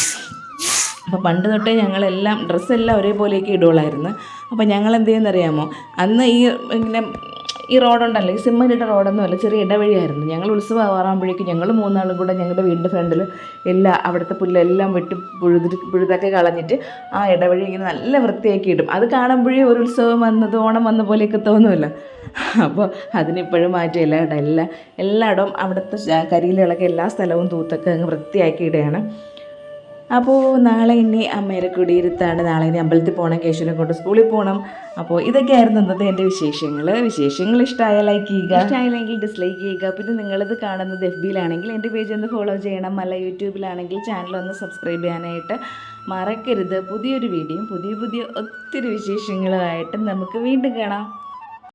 Speaker 4: അപ്പോൾ പണ്ട് തൊട്ടേ ഞങ്ങളെല്ലാം ഡ്രസ്സെല്ലാം ഒരേപോലെയൊക്കെ ഇടുകയുള്ളായിരുന്നു. അപ്പോൾ ഞങ്ങൾ എന്ത് ചെയ്യുന്നറിയാമോ, അന്ന് ഈ റോഡുണ്ടല്ലോ, ഈ സിമ്മൻ്റിട്ട റോഡൊന്നുമല്ല, ചെറിയ ഇടവഴിയായിരുന്നു. ഞങ്ങൾ ഉത്സവം ആവാറാകുമ്പോഴേക്കും ഞങ്ങൾ 3 ആളും കൂടെ ഞങ്ങളുടെ വീടിൻ്റെ ഫ്രണ്ടിൽ അവിടുത്തെ പുല്ലെല്ലാം വെട്ടി പുഴുതൊക്കെ കളഞ്ഞിട്ട് ആ ഇടവഴി ഇങ്ങനെ നല്ല വൃത്തിയാക്കി ഇടും. അത് കാണുമ്പോഴേ ഒരു ഉത്സവം വന്നത്, ഓണം വന്ന പോലെയൊക്കെ തോന്നുമല്ലോ. അപ്പോൾ അതിനിപ്പോഴും മാറ്റമില്ല കേട്ടോ. എല്ലായിടവും അവിടുത്തെ കരിയിലകളൊക്കെ എല്ലാ സ്ഥലവും തൂത്തൊക്കെ അങ്ങ് വൃത്തിയാക്കി ഇടുകയാണ്. അപ്പോൾ നാളെ ഇനി അമ്മേരെ കുടിയിരുത്താണ്. നാളെ ഇനി അമ്പലത്തിൽ പോകണം, കേശുവിനെ കൊണ്ട് സ്കൂളിൽ പോകണം. അപ്പോൾ ഇതൊക്കെയായിരുന്നു ഇന്നത്തെ എൻ്റെ വിശേഷങ്ങൾ ഇഷ്ടമായ ലൈക്ക് ചെയ്യുക, ഇഷ്ടമായില്ലെങ്കിൽ ഡിസ്ലൈക്ക് ചെയ്യുക. പിന്നെ നിങ്ങളിത് കാണുന്നത് FBയിലാണെങ്കിൽ എൻ്റെ പേജ് ഒന്ന് ഫോളോ ചെയ്യണം, അല്ല യൂട്യൂബിലാണെങ്കിൽ ചാനൽ ഒന്ന് സബ്സ്ക്രൈബ് ചെയ്യാനായിട്ട് മറക്കരുത്. പുതിയൊരു വീഡിയോയും പുതിയ ഒത്തിരി വിശേഷങ്ങളുമായിട്ട് നമുക്ക് വീണ്ടും കാണാം.